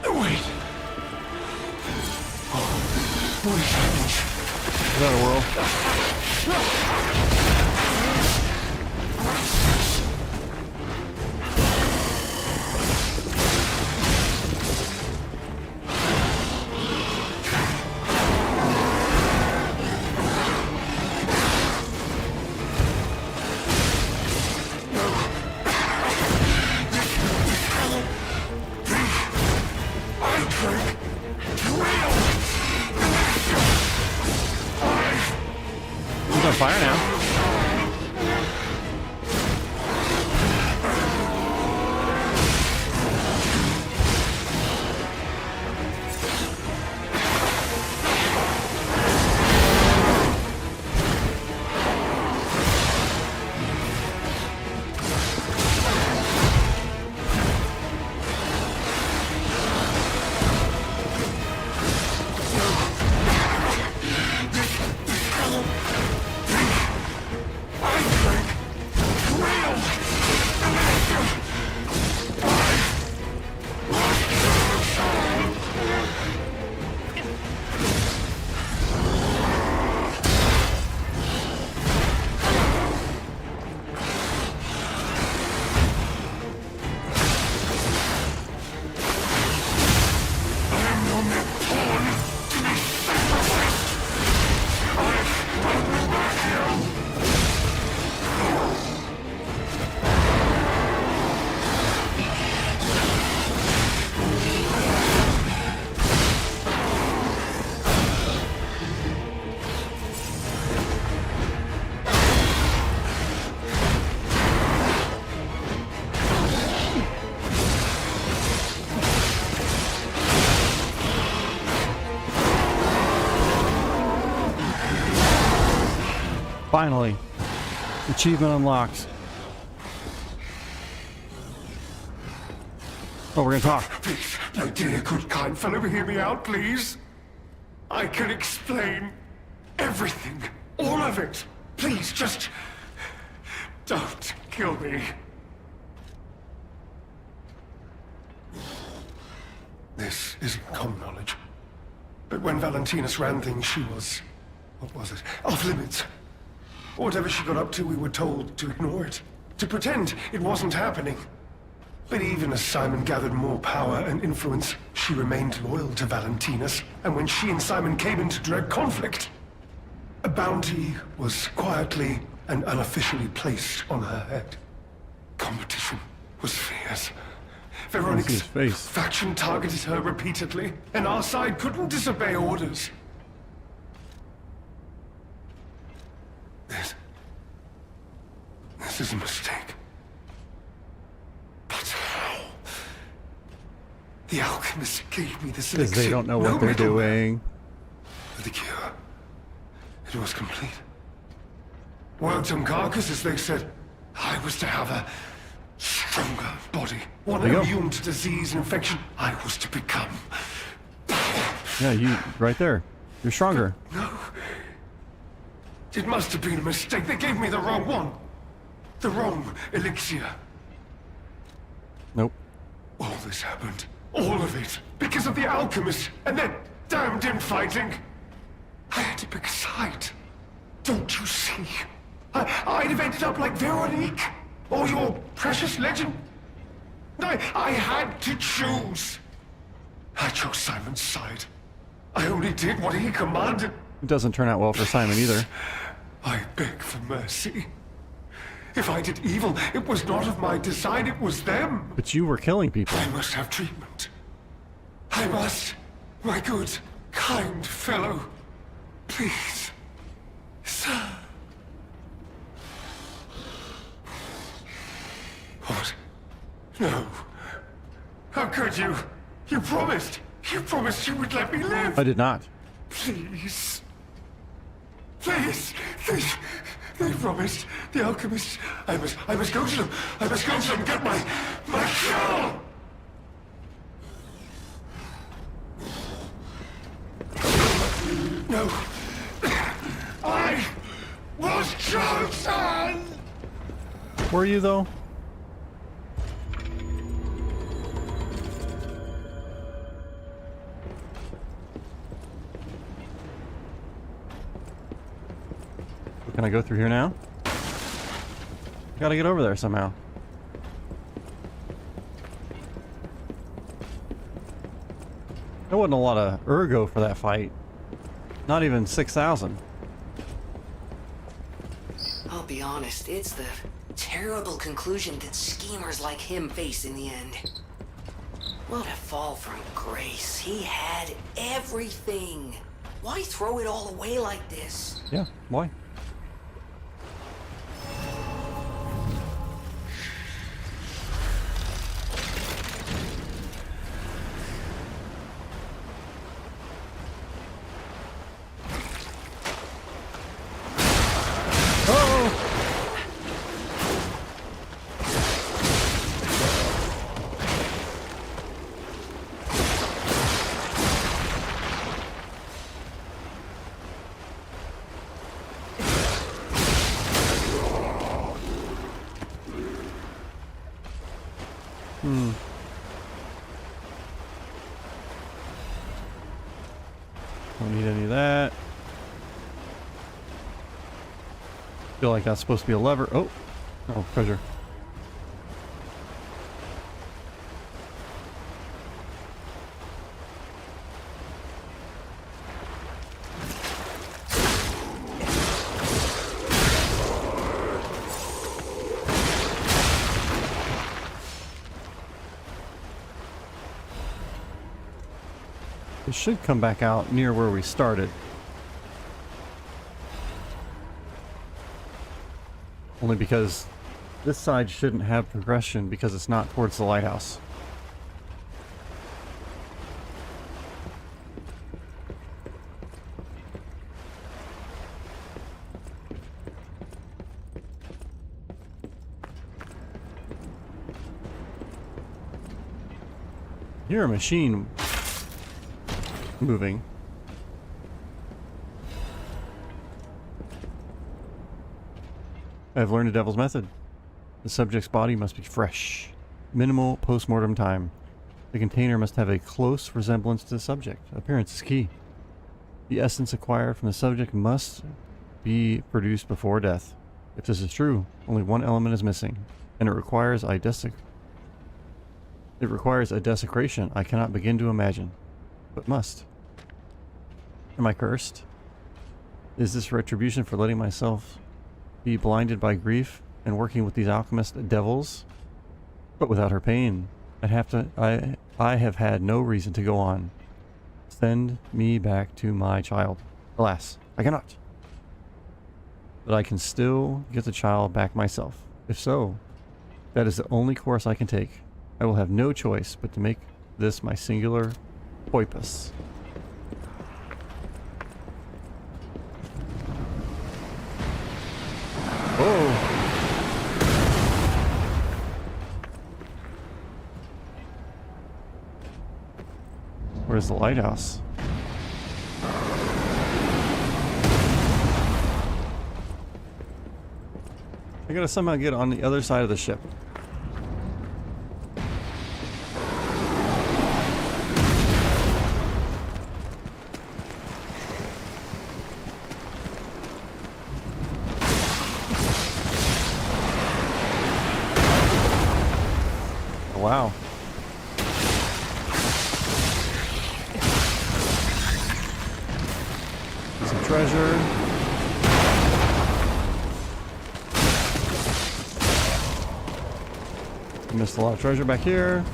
Wait. Is that a world? fire now. Finally, achievement unlocked. Oh, we're gonna talk. Please, my dear, good, kind fellow, hear me out, please. I can explain everything, all of it. Please, just don't kill me. This isn't common knowledge. But when Valentinus ran things, she was, what was it, off limits. Whatever she got up to, we were told to ignore it, to pretend it wasn't happening. But even as Simon gathered more power and influence, she remained loyal to Valentinus, and when she and Simon came into direct conflict, a bounty was quietly and unofficially placed on her head. Competition was fierce. Veronica's faction targeted her repeatedly, and our side couldn't disobey orders. This is a mistake. But how? The alchemist gave me this elixir. Because they don't know what they're doing. For the cure. It was complete. Worked on carcasses, they said. I was to have a stronger body. One immune to disease and infection. I was to become. Yeah, you, right there. You're stronger. No. It must have been a mistake. They gave me the wrong one. The wrong elixir. Nope. All this happened. All of it. Because of the alchemist and that damned infighting. I had to pick a side. Don't you see? I'd have ended up like Veronique. Or your precious legend. I had to choose. I chose Simon's side. I only did what he commanded. It doesn't turn out well for Simon either. I beg for mercy. If I did evil, it was not of my design, it was them. But you were killing people. I must have treatment. I must, my good, kind fellow. Please, sir. What? No. How could you? You promised. You promised you would let me live. I did not. Please. Please. They promised. The alchemist. I must go to them. I must go to them and get my cure. No. I was chosen. Were you though? Can I go through here now? Gotta get over there somehow. There wasn't a lot of ergo for that fight. Not even 6,000. I'll be honest, it's the terrible conclusion that schemers like him face in the end. What a fall from grace. He had everything. Why throw it all away like this? Yeah, why? Feel like that's supposed to be a lever. Oh, oh, treasure. It should come back out near where we started. Only because this side shouldn't have progression because it's not towards the lighthouse. Hear a machine moving. I've learned the devil's method. The subject's body must be fresh. Minimal post-mortem time. The container must have a close resemblance to the subject. Appearance is key. The essence acquired from the subject must be produced before death. If this is true, only one element is missing, and it requires a desecration I cannot begin to imagine, but must. Am I cursed? Is this retribution for letting myself be blinded by grief and working with these alchemist devils? But without her pain, I have had no reason to go on. Send me back to my child. Alas, I cannot. But I can still get the child back myself. If so, that is the only course I can take. I will have no choice but to make this my singular purpose. Whoa! Where's the lighthouse? I gotta somehow get on the other side of the ship. Wow. Some treasure. Missed a lot of treasure back here.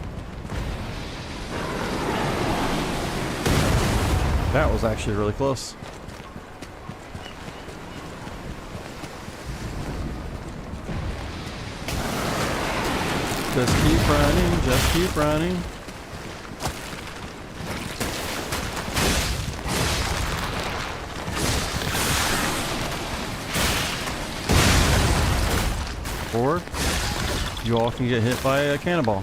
That was actually really close. Just keep running, just keep running. Or you all can get hit by a cannonball.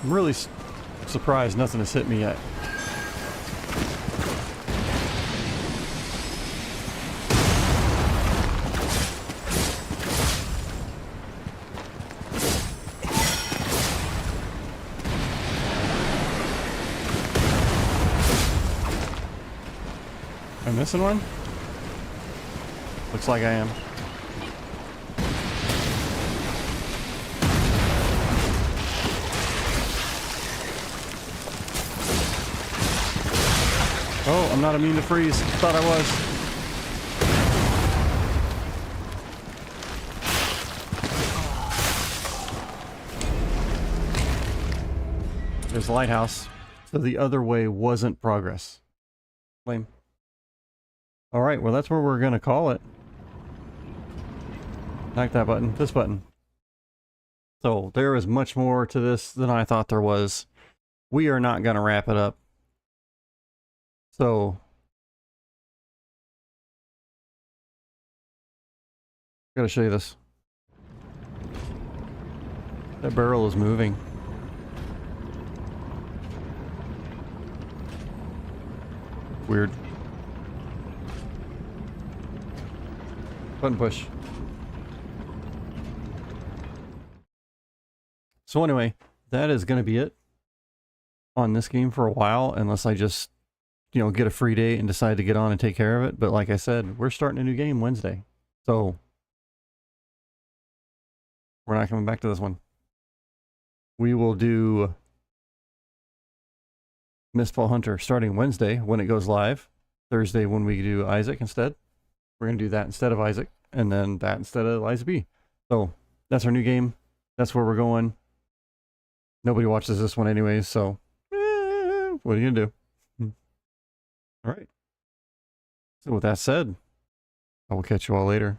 I'm really surprised nothing has hit me yet. Am I missing one? Looks like I am. Oh, I'm not immune to freeze. Thought I was. There's the lighthouse. So the other way wasn't progress. Lame. Alright, well that's where we're gonna call it. Not that button, this button. So there is much more to this than I thought there was. we are not going to wrap it up. So, gotta show you this. That barrel is moving. Weird. Button push. So anyway, that is going to be it on this game for a while, unless I just, you know, get a free day and decide to get on and take care of it. But like I said, we're starting a new game Wednesday. So we're not coming back to this one. We will do Mistfall Hunter starting Wednesday when it goes live. Thursday when we do Isaac instead. We're going to do that instead of Isaac. And then that instead of Eliza B. So that's our new game. That's where we're going. Nobody watches this one anyways, so what are you going to do? All right. So with that said, I will catch you all later.